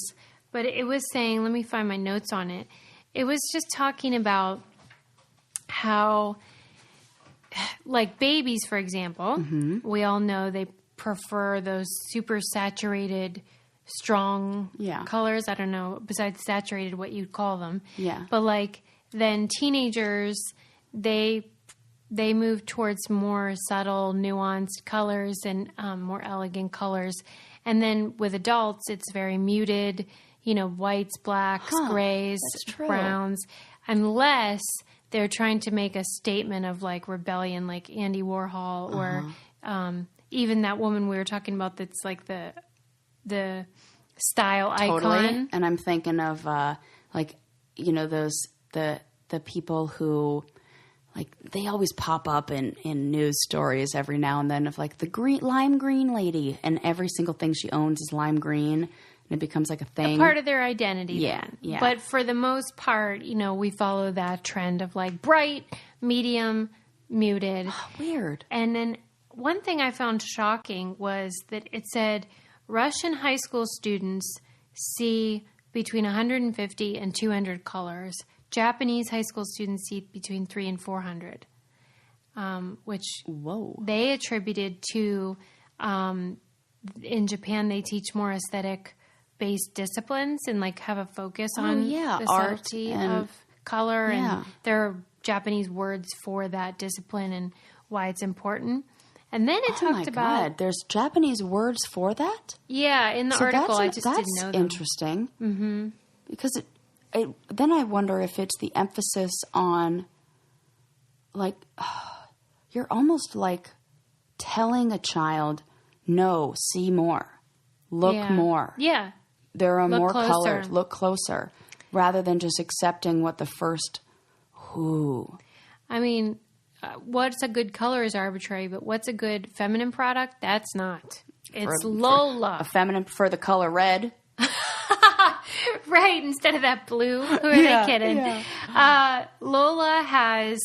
But it was saying, let me find my notes on it. It was just talking about how, like babies, for example, we all know they prefer those super saturated, strong colors. I don't know, besides saturated, what you'd call them. Yeah. But like then teenagers, they move towards more subtle, nuanced colors and more elegant colors. And then with adults, it's very muted, whites, blacks, grays, browns, unless they're trying to make a statement of like rebellion, like Andy Warhol or even that woman we were talking about that's like the style icon. And I'm thinking of those the people who like they always pop up in news stories every now and then of like the lime green lady, and every single thing she owns is lime green, and it becomes like a thing. A part of their identity. Yeah. But for the most part, we follow that trend of like bright, medium, muted. Oh, weird. And then one thing I found shocking was that it said Russian high school students see between 150 and 200 colors. Japanese high school students see between 300 and 400, which they attributed to, in Japan, they teach more aesthetic-based disciplines and like have a focus on the art subtlety of color. And there are Japanese words for that discipline and why it's important. And then it talked about... God, there's Japanese words for that? Yeah, in the article, I just didn't know them. That's interesting. Mm-hmm. Because then I wonder if it's the emphasis on, like, you're almost like telling a child, no, see more, look more. Yeah. There are more colors, look closer, rather than just accepting what the first who. I mean, what's a good color is arbitrary, but what's a good feminine product? That's not. It's Lola. For the color red. Right, instead of that blue. Who are they kidding? Yeah. Lola has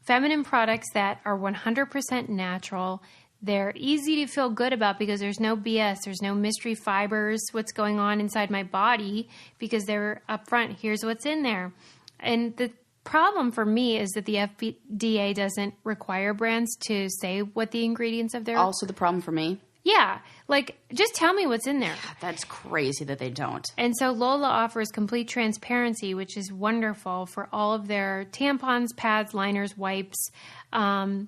feminine products that are 100% natural. They're easy to feel good about because there's no BS. There's no mystery fibers, what's going on inside my body, because they're upfront. Here's what's in there. And the problem for me is that the FDA doesn't require brands to say what the ingredients of their... Also the problem for me. Yeah. Like, just tell me what's in there. That's crazy that they don't. And so Lola offers complete transparency, which is wonderful for all of their tampons, pads, liners, wipes. And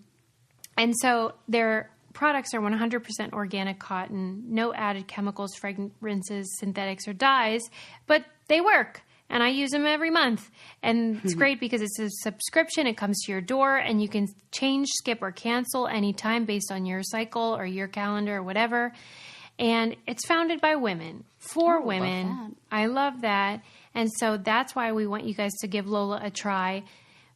so their products are 100% organic cotton, no added chemicals, fragrances, synthetics, or dyes, but they work. And I use them every month. And it's great because it's a subscription. It comes to your door and you can change, skip, or cancel anytime based on your cycle or your calendar or whatever. And it's founded by women, for women. I love that. And so that's why we want you guys to give Lola a try.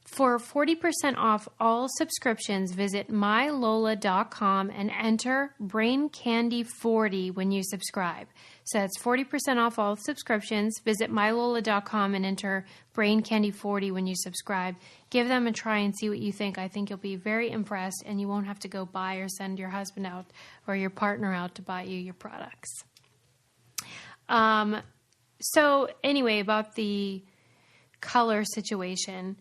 For 40% off all subscriptions, visit mylola.com and enter BrainCandy40 when you subscribe. So that's 40% off all subscriptions. Visit mylola.com and enter BrainCandy40 when you subscribe. Give them a try and see what you think. I think you'll be very impressed, and you won't have to go buy or send your husband out or your partner out to buy you your products. So anyway, about the color situation,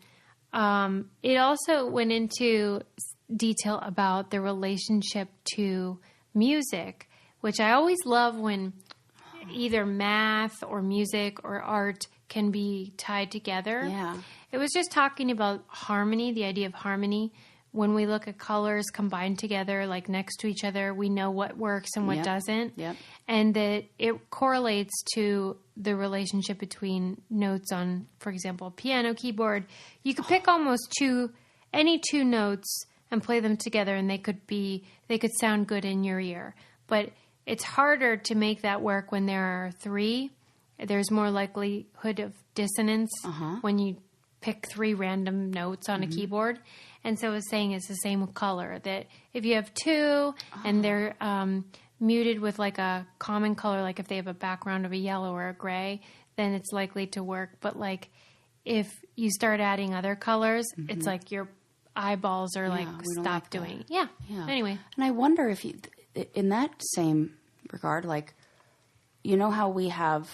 it also went into detail about the relationship to music, which I always love when either math or music or art can be tied together. Yeah. It was just talking about harmony, the idea of harmony. When we look at colors combined together, like next to each other, we know what works and what doesn't. Yep. And that it correlates to the relationship between notes on, for example, a piano keyboard. You could pick almost any two notes and play them together, and they could sound good in your ear. But it's harder to make that work when there are three. There's more likelihood of dissonance when you pick three random notes on a keyboard. And so I was saying it's the same with color, that if you have two and they're muted with like a common color, like if they have a background of a yellow or a gray, then it's likely to work. But like if you start adding other colors, it's like your eyeballs are like, stop doing. Yeah. Anyway. And I wonder if you, in that same regard, like, you know how we have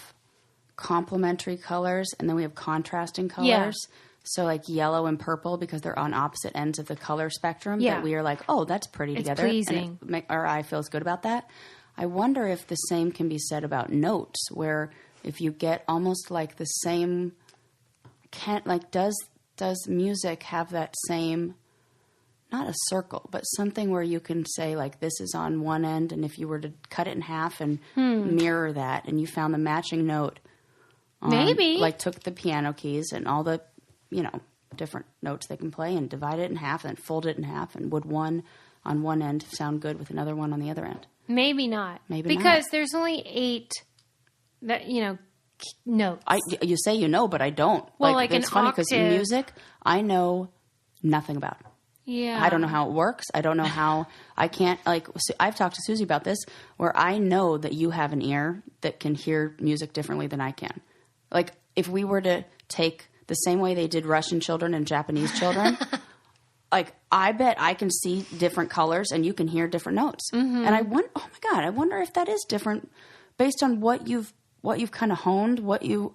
complementary colors and then we have contrasting colors? Yeah. So like yellow and purple, because they're on opposite ends of the color spectrum, that we are like, oh, that's pretty together. Pleasing. And our eye feels good about that. I wonder if the same can be said about notes, where if you get almost like the same, does music have that same, not a circle, but something where you can say like this is on one end, and if you were to cut it in half and mirror that, and you found the matching note, maybe like took the piano keys and all the different notes they can play and divide it in half and then fold it in half, and would one on one end sound good with another one on the other end? Maybe not. Because there's only 8 notes. You say but I don't. Well, like it's an funny because octave. music I know nothing about. Yeah. I don't know how it works. I don't know how I can't, I've talked to Susie about this, where I know that you have an ear that can hear music differently than I can. Like if we were to take the same way they did Russian children and Japanese children, like I bet I can see different colors and you can hear different notes. And I wonder, oh my God, I wonder if that is different based on what you've kind of honed,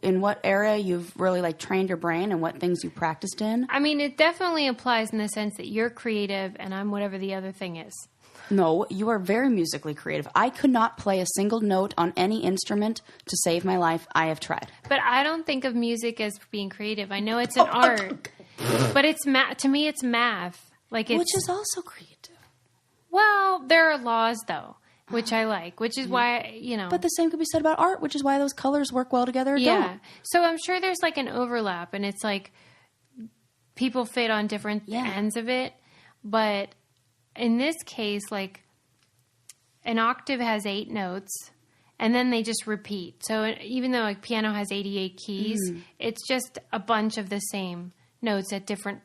in what area you've really like trained your brain and what things you practiced in. I mean, it definitely applies in the sense that you're creative and I'm whatever the other thing is. No, you are very musically creative. I could not play a single note on any instrument to save my life. I have tried. But I don't think of music as being creative. I know it's an art, but it's to me it's math. Which is also creative. Well, there are laws though, which I like, which is why, But the same could be said about art, which is why those colors work well together or don't. So I'm sure there's like an overlap, and it's like people fit on different ends of it. But in this case, like an octave has 8 notes, and then they just repeat. So even though like piano has 88 keys, it's just a bunch of the same notes at different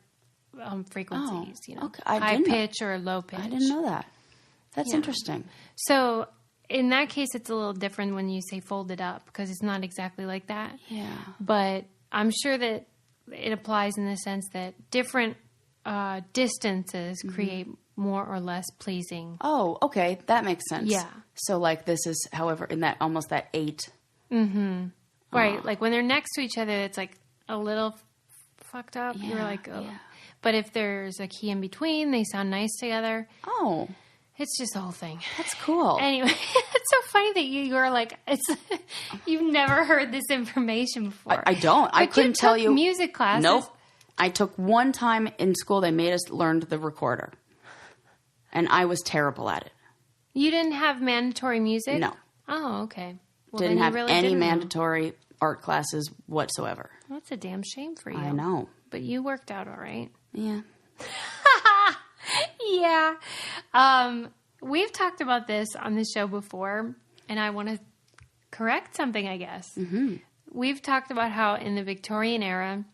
frequencies. Okay. High pitch or low pitch. I didn't know that. That's interesting. So in that case, it's a little different when you say fold it up, because it's not exactly like that. Yeah. But I'm sure that it applies in the sense that different distances create more or less pleasing. Oh, okay. That makes sense. Yeah. So like this is, however, in that almost that 8. Right. Like when they're next to each other, it's like a little fucked up. Yeah, You're like, oh. yeah. But if there's a key in between, they sound nice together. Oh. It's just the whole thing. That's cool. Anyway, it's so funny that you're like, you've never heard this information before. I don't. I couldn't tell you. Music classes. Nope. I took one time in school, they made us learn the recorder. And I was terrible at it. You didn't have mandatory music? No. Oh, okay. Well, didn't have really any didn't mandatory art classes whatsoever. Well, that's a damn shame for you. I know. But you worked out all right. Yeah. Yeah. We've talked about this on the show before, and I want to correct something, I guess. We've talked about how in the Victorian era,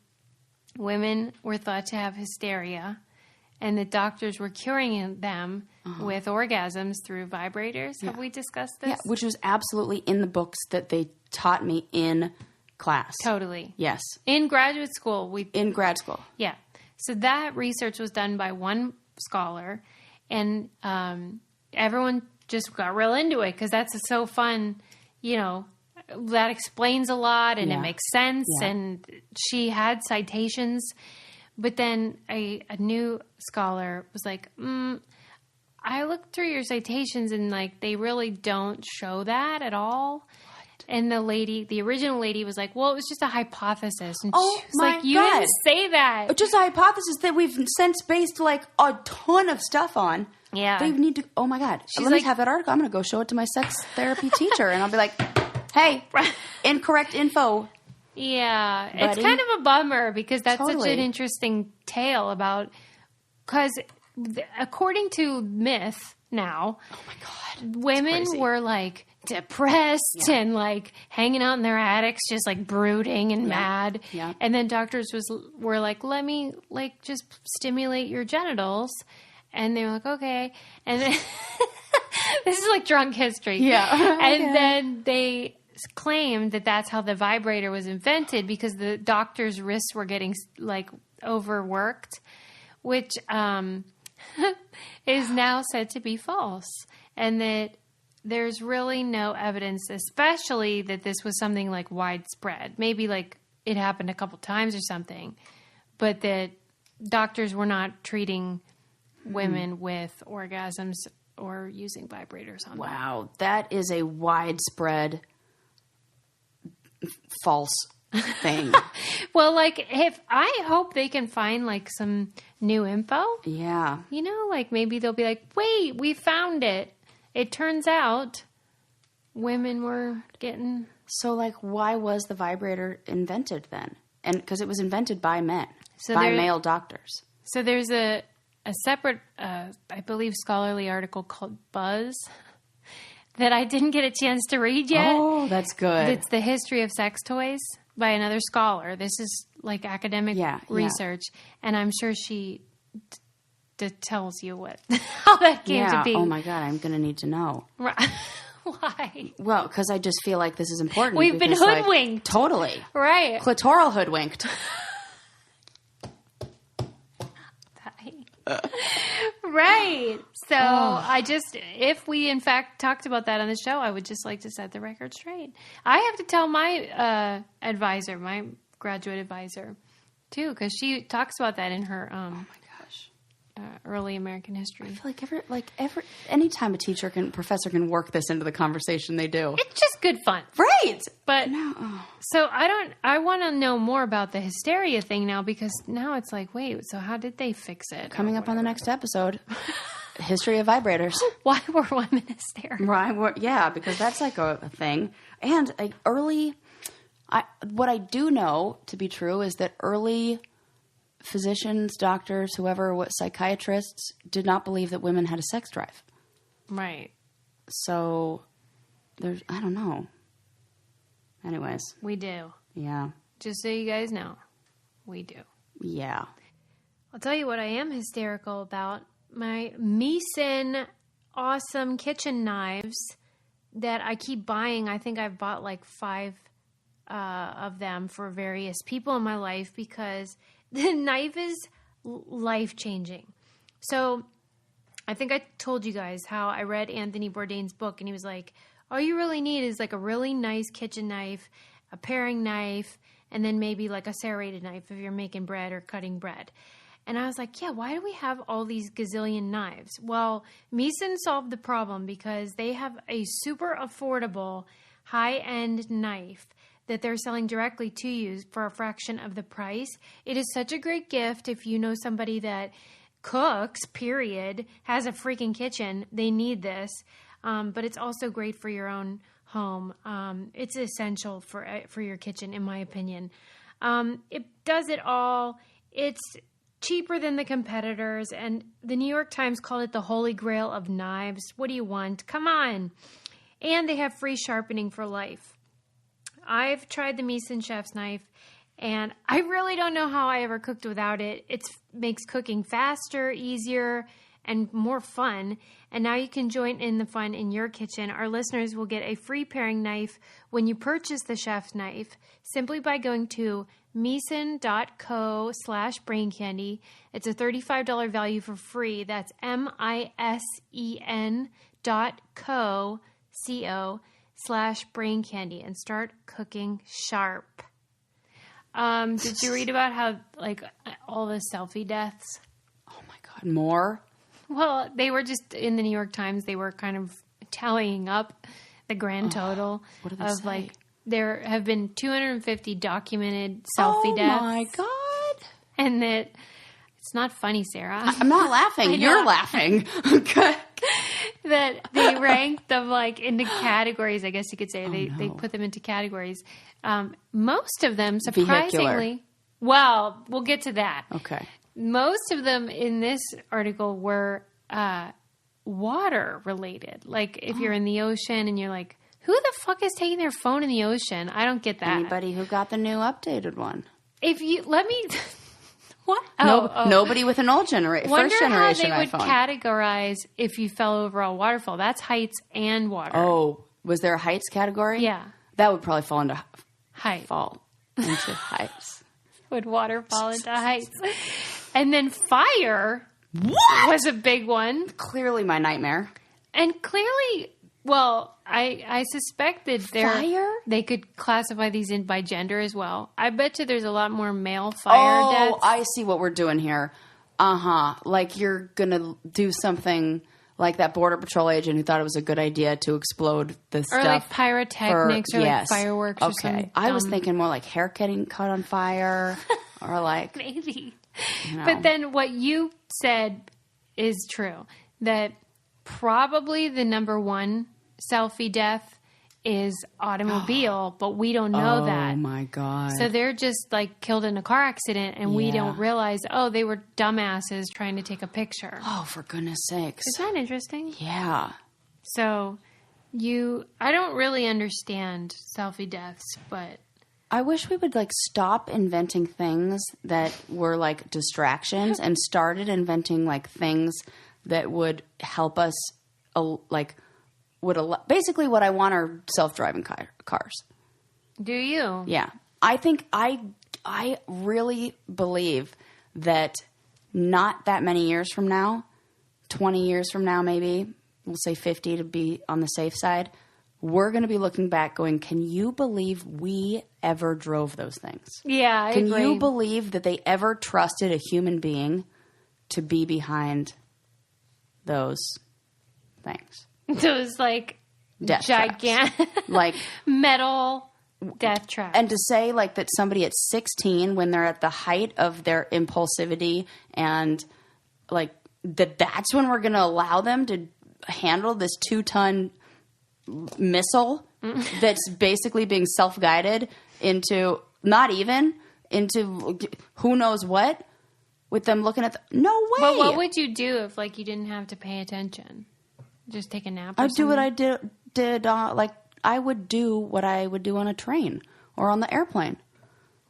women were thought to have hysteria, and the doctors were curing them with orgasms through vibrators. Yeah. Have we discussed this? Yeah, which was absolutely in the books that they taught me in class. Totally. Yes. In graduate school. In grad school. Yeah. So that research was done by one scholar, and everyone just got real into it because that's so fun, that explains a lot and it makes sense. Yeah. And she had citations, but then a new scholar was like, I looked through your citations and like they really don't show that at all. And the original lady was like, well, it was just a hypothesis. And she was like, you didn't say that. Just a hypothesis that we've since based like a ton of stuff on. Yeah. They need to, oh my God. Let me have that article. I'm going to go show it to my sex therapy teacher. And I'll be like, hey, incorrect info. Yeah. Buddy. It's kind of a bummer because that's such an interesting tale about, because according to myth now, oh my God, women were like depressed and like hanging out in their attics, just like brooding and mad. Yeah. And then doctors were like, let me like just stimulate your genitals. And they were like, okay. And then this is like drunk history. Yeah. And then they claimed that that's how the vibrator was invented because the doctor's wrists were getting like overworked, which is now said to be false. And that there's really no evidence, especially that this was something like widespread. Maybe like it happened a couple times or something, but that doctors were not treating women with orgasms or using vibrators on them. Wow, that is a widespread false thing. Well, like I hope they can find like some new info. Yeah. You know, like maybe they'll be like, wait, we found it. It turns out women were getting... So, like, why was the vibrator invented then? And because it was invented by men, by male doctors. So there's a separate, I believe, scholarly article called Buzz that I didn't get a chance to read yet. Oh, that's good. It's the history of sex toys by another scholar. This is like academic research, and I'm sure she... tells you how that came to be. Oh my God, I'm going to need to know. Why? Well, because I just feel like this is important. We've been hoodwinked. Like, totally. Right. Clitoral hoodwinked. Right. So if we in fact talked about that on the show, I would just like to set the record straight. I have to tell my advisor, my graduate advisor, too, because she talks about that in her early American history. I feel like anytime a professor can work this into the conversation, they do. It's just good fun. Right. But so I want to know more about the hysteria thing now, because now it's like, wait, so how did they fix it? Coming up on the next episode, history of vibrators. Why were women hysterical? Right. Yeah, because that's like a thing. And what I do know to be true is that early physicians, doctors, psychiatrists did not believe that women had a sex drive. Right. So I don't know. Anyways. We do. Yeah. Just so you guys know, we do. Yeah. I'll tell you what I am hysterical about. My Meeson awesome kitchen knives that I keep buying. I think I've bought like 5 of them for various people in my life because the knife is life-changing. So I think I told you guys how I read Anthony Bourdain's book, and he was like, all you really need is like a really nice kitchen knife, a paring knife, and then maybe like a serrated knife if you're making bread or cutting bread. And I was like, yeah, why do we have all these gazillion knives? Well, Meeson solved the problem because they have a super affordable high-end knife that they're selling directly to you for a fraction of the price. It is such a great gift if you know somebody that cooks, period, has a freaking kitchen. They need this. But it's also great for your own home. It's essential for your kitchen, in my opinion. It does it all. It's cheaper than the competitors, and the New York Times called it the holy grail of knives. What do you want? Come on. And they have free sharpening for life. I've tried the Meeson Chef's knife, and I really don't know how I ever cooked without it. It makes cooking faster, easier, and more fun. And now you can join in the fun in your kitchen. Our listeners will get a free paring knife when you purchase the Chef's knife simply by going to Meeson.co/braincandy. It's a $35 value for free. That's MISEN.co/braincandy, and start cooking sharp. Did you read about how, like, all the selfie deaths? Oh my God, more? Well, they were just in the New York Times. They were kind of tallying up the grand total what did they of say? like there have been 250 documented selfie deaths. Oh my God. And that it's not funny, Sarah. I'm not laughing. You're laughing. Okay. That they ranked them like into categories. I guess you could say they put them into categories. Most of them, surprisingly, Vehicular. well, we'll get to that. Okay. Most of them in this article were water related. Like if you're in the ocean and you're like, who the fuck is taking their phone in the ocean? I don't get that. Anybody who got the new updated one. If you let me, what? Nobody with an old first generation Wonder how they would iPhone. categorize if you fell over a waterfall. That's heights and water. Oh, was there a heights category? Yeah. That would probably fall into Height. heights. Would water fall into heights? And then fire was a big one. Clearly my nightmare. And clearly, well, I suspect that Fire? they could classify these in by gender as well. I bet you there's a lot more male fire deaths. Oh, I see what we're doing here. Like you're going to do something like that Border Patrol agent who thought it was a good idea to explode the stuff. Or like pyrotechnics or like fireworks or something. I was thinking more like hair getting caught on fire or like... Maybe. You know. But then what you said is true. That probably the number one selfie death is automobile, but we don't know that. Oh my God. So they're just like killed in a car accident and we don't realize, they were dumbasses trying to take a picture. Oh, for goodness sakes. Isn't that interesting? Yeah. So I don't really understand selfie deaths, but I wish we would like stop inventing things that were like distractions and started inventing like things that would help us basically what I want are self-driving cars. Do you? Yeah. I think I really believe that not that many years from now, 20 years from now maybe, we'll say 50 to be on the safe side, we're going to be looking back going, can you believe we ever drove those things? Yeah, I agree. Can you believe that they ever trusted a human being to be behind those things? Those like Death gigantic like metal death traps. And to say like that somebody at 16 when they're at the height of their impulsivity and like that's when we're going to allow them to handle this 2-ton missile that's basically being self-guided into who knows what with them looking at no way. But what would you do if like you didn't have to pay attention? Just take a nap or I'd do what I something? did like I would do what I would do on a train or on the airplane.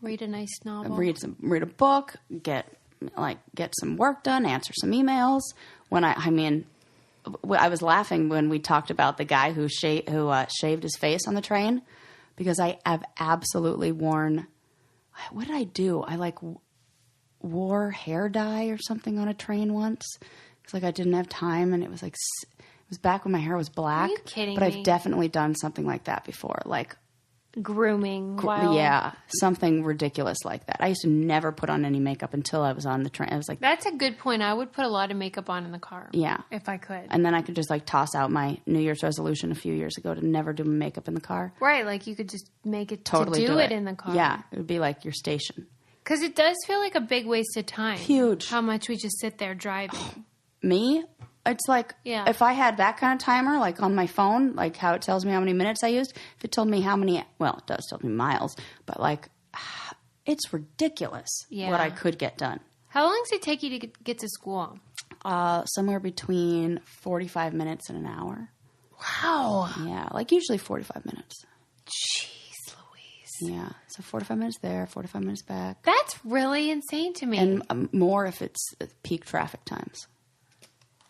Read a nice novel. Read a book, get some work done, answer some emails. I was laughing when we talked about the guy who shaved his face on the train because I have absolutely worn. What did I do? I wore hair dye or something on a train once because I didn't have time, and it was it was back when my hair was black. Are you kidding me? me? I've definitely done something like that before, grooming. Yeah, something ridiculous like that. I used to never put on any makeup until I was on the train. I was like, that's a good point. I would put a lot of makeup on in the car. Yeah, if I could. And then I could just toss out my New Year's resolution a few years ago to never do makeup in the car. Right, like you could just make it totally to do it in the car. Yeah, it would be like your station. Because it does feel like a big waste of time. Huge. How much we just sit there driving. Me? It's if I had that kind of timer, on my phone, how it tells me how many minutes I used, if it told me how many, well, it does tell me miles, but it's ridiculous what I could get done. How long does it take you to get to school? Somewhere between 45 minutes and an hour. Wow. Yeah, usually 45 minutes. Jeez Louise. Yeah, so 45 minutes there, 45 minutes back. That's really insane to me. And more if it's peak traffic times.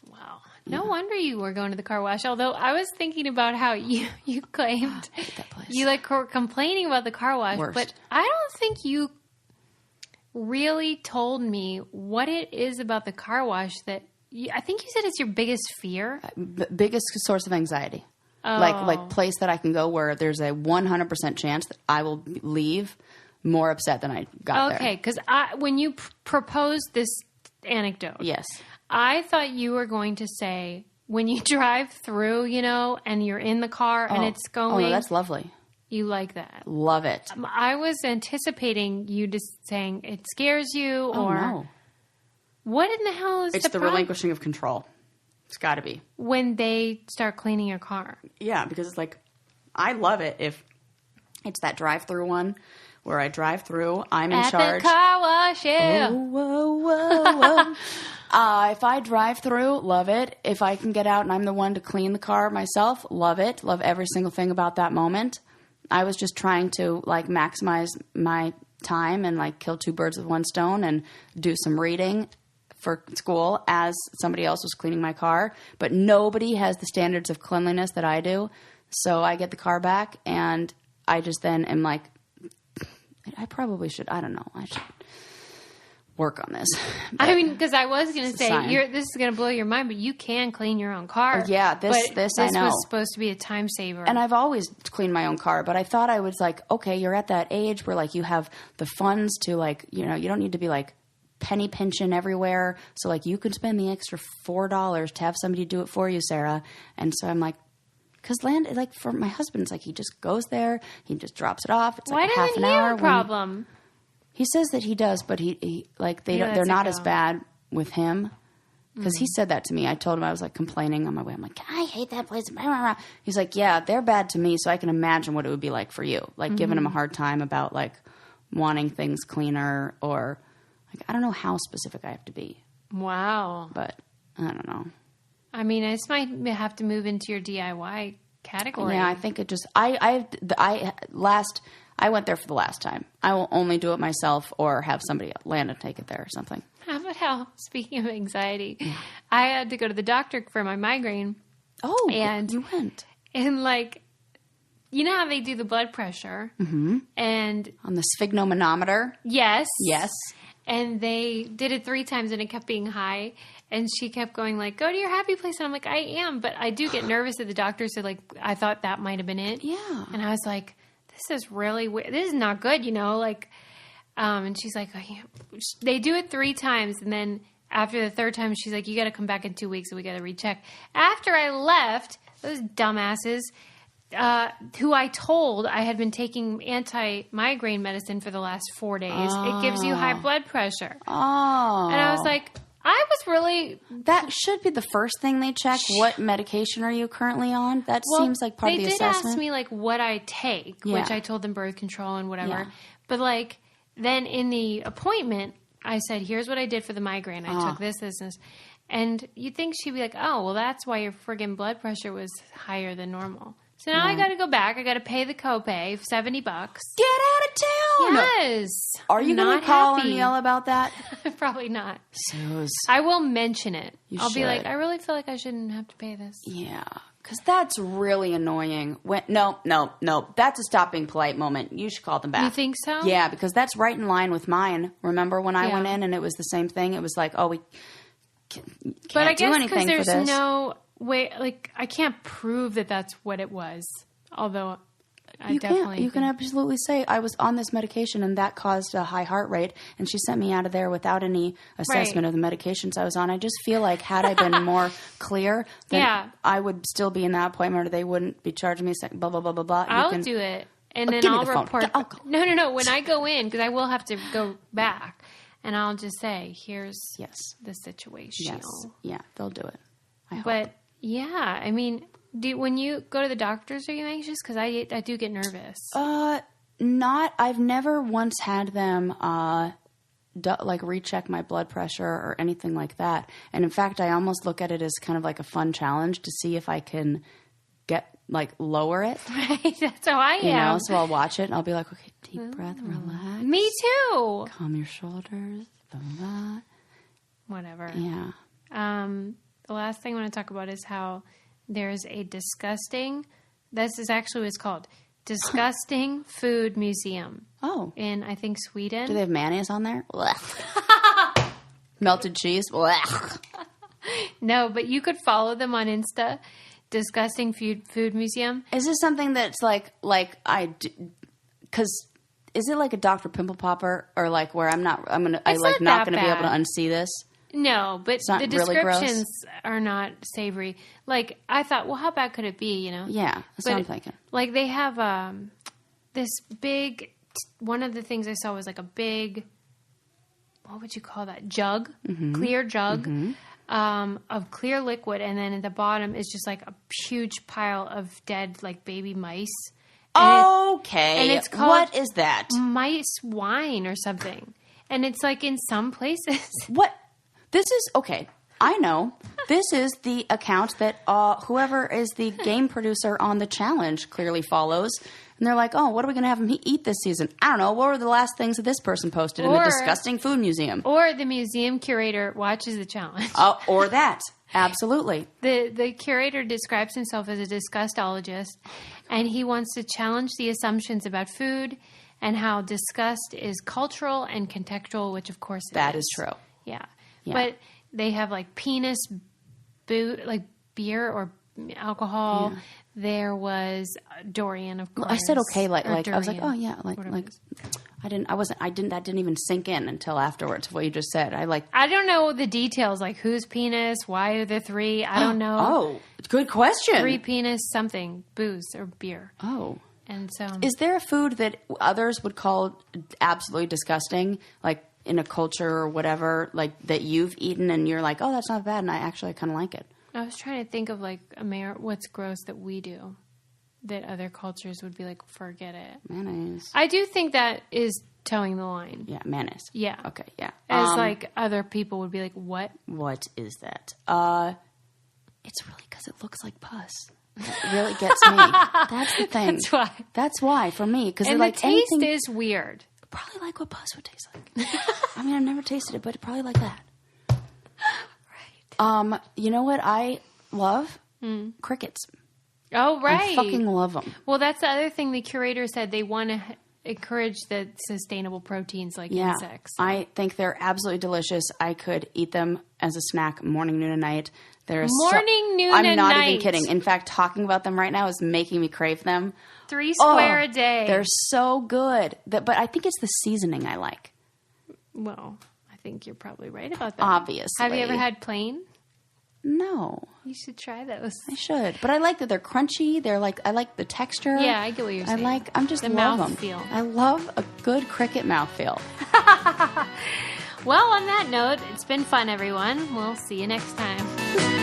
Wow. No wonder you were going to the car wash. Although I was thinking about how you claimed I hate that place. You were complaining about the car wash, Worst. but I don't think you really told me what it is about the car wash that I think you said it's your biggest fear. Biggest source of anxiety. Oh. Place that I can go where there's a 100% chance that I will leave more upset than I got there. Okay, because when you proposed this anecdote, yes, I thought you were going to say when you drive through, and you're in the car and it's going. Oh, no, that's lovely. You like that. Love it. I was anticipating you just saying it scares you or. No. What in the hell is it's the relinquishing of control. It's got to be. When they start cleaning your car. Yeah, because it's like, I love it if it's that drive-through one where I drive through, I'm in charge. At the car wash, yeah. Whoa. If I drive through, love it. If I can get out and I'm the one to clean the car myself, love it. Love every single thing about that moment. I was just trying to like maximize my time and like kill two birds with one stone and do some reading for school as somebody else was cleaning my car. But nobody has the standards of cleanliness that I do. So I get the car back and I just then am like, I probably should, I don't know, I should work on this. I mean, because I was going to say, this is going to blow your mind, but you can clean your own car. Yeah, this I know. This was supposed to be a time saver. And I've always cleaned my own car, but I thought I was like, okay, you're at that age where like you have the funds to like, you don't need to be like penny pinching everywhere. So like you could spend the extra $4 to have somebody do it for you, Sarah. And so I'm like, because like for my husband, it's like he just goes there, he just drops it off. It's like a half an hour. Why doesn't he have a problem? He says that he does, but he like they're not as bad with him because he said that to me. I told him I was like complaining on my way. I'm like, I hate that place. He's like, yeah, they're bad to me, so I can imagine what it would be like for you. Like giving him a hard time about like wanting things cleaner or like I don't know how specific I have to be. Wow, but I don't know. I mean, I just might have to move into your DIY category. Yeah, I think it just I went there for the last time. I will only do it myself or have somebody Lana take it there or something. How about how, speaking of anxiety, I had to go to the doctor for my migraine. Oh, and you went. And like, you know how they do the blood pressure? Mm-hmm. And on the sphygmomanometer? Yes. Yes. And they did it 3 times and it kept being high. And she kept going like, go to your happy place. And I'm like, I am. But I do get nervous at the doctor. So like, I thought that might have been it. Yeah. And I was like, this is really weird. This is not good, like, and she's like, oh, yeah. They do it 3 times. And then after the 3rd time, she's like, you got to come back in 2 weeks and we got to recheck. After I left, those dumbasses, who I told I had been taking anti-migraine medicine for the last 4 days. It gives you high blood pressure. Oh. And I was like, I was really... That should be the first thing they check. What medication are you currently on? That seems like part of the assessment. They did ask me, like, what I take, which I told them birth control and whatever. Yeah. But, like, then in the appointment, I said, here's what I did for the migraine. I took this. And you'd think she'd be like, oh, well, that's why your friggin' blood pressure was higher than normal. So now I got to go back. I got to pay the copay of $70. Get out of town. Yes. Are you going to call and yell about that? Probably not. Suze. I will mention it. I'll be like, should. I really feel like I shouldn't have to pay this. Yeah. Because that's really annoying. No. That's a stop being polite moment. You should call them back. You think so? Yeah, because that's right in line with mine. Remember when I went in and it was the same thing? It was like, oh, we can't do anything for this. There's no way, like, I can't prove that that's what it was. Although I definitely... You can absolutely say, I was on this medication and that caused a high heart rate, and she sent me out of there without any assessment of the medications I was on. I just feel like had I been more clear, then I would still be in that appointment, or they wouldn't be charging me blah, blah, blah, blah, blah. I'll do it. And then I'll report... No. When I go in, because I will have to go back, and I'll just say, here's the situation. Yes. Yeah, they'll do it. I hope. But... yeah, I mean, when you go to the doctors, are you anxious? Because I do get nervous. I've never once had them recheck my blood pressure or anything like that. And in fact, I almost look at it as kind of like a fun challenge to see if I can lower it. Right, that's how I am. So I'll watch it and I'll be like, okay, deep breath, relax. Me too. Calm your shoulders. Blah, blah, blah. Whatever. Yeah. The last thing I want to talk about is how there's a disgusting, this is actually what it's called, disgusting food museum. Oh. In, I think, Sweden. Do they have mayonnaise on there? Melted cheese? No, but you could follow them on Insta. Disgusting food museum. Is this something that's because is it like a Dr. Pimple Popper or like where I'm not going to be able to unsee this? No, but not the really gross? descriptions are not savory. Like, I thought, well, how bad could it be, you know? Yeah, that's what I'm thinking. Like, they have this big... One of the things I saw was like a big... What would you call that? Jug? Mm-hmm. Clear jug of clear liquid. And then at the bottom is just like a huge pile of dead, like, baby mice. And it's called what is that? Mice wine or something. And it's like in some places. What? This is, okay, I know. This is the account that whoever is the game producer on the challenge clearly follows. And they're like, oh, what are we going to have him eat this season? I don't know. What were the last things that this person posted in the disgusting food museum? Or the museum curator watches the challenge. Or that. Absolutely. The curator describes himself as a disgustologist, and he wants to challenge the assumptions about food and how disgust is cultural and contextual, which of course it is. That is true. Yeah. But they have like penis, like beer or alcohol. Yeah. There was Dorian, of course. Well, I said okay, like I was like, oh yeah, like that didn't even sink in until afterwards. What you just said, I don't know the details, like whose penis, why are there three? I don't know. Oh, good question. 3 penis something, booze or beer. Oh, and so is there a food that others would call absolutely disgusting, like in a culture or whatever, like that you've eaten and you're like, oh, that's not bad, and I kind of like it? I was trying to think of like what's gross that we do that other cultures would be like, forget it. Mayonnaise. I do think that is towing the line. Yeah, mayonnaise. Yeah. Okay, yeah. As like other people would be like, what? What is that? It's really because it looks like pus. It really gets me. That's the thing. That's why. That's why for me. Because the like taste is weird. Probably like what pus would taste like. I mean, I've never tasted it, but probably like that. You know what I love? Crickets. Oh, right. I fucking love them. Well, that's the other thing the curator said. They want to encourage the sustainable proteins like insects. I think they're absolutely delicious. I could eat them as a snack morning, noon, and night. Noon, and night. I'm not even kidding. In fact, talking about them right now is making me crave them. 3 square a day. They're so good. But I think it's the seasoning I like. Well, I think you're probably right about that. Obviously. Have you ever had plain? No. You should try those. I should. But I like that they're crunchy. They're like, I like the texture. Yeah, I get what you're saying. I'm just the love mouth them. Feel. I love a good cricket mouthfeel. Well, on that note, it's been fun, everyone. We'll see you next time.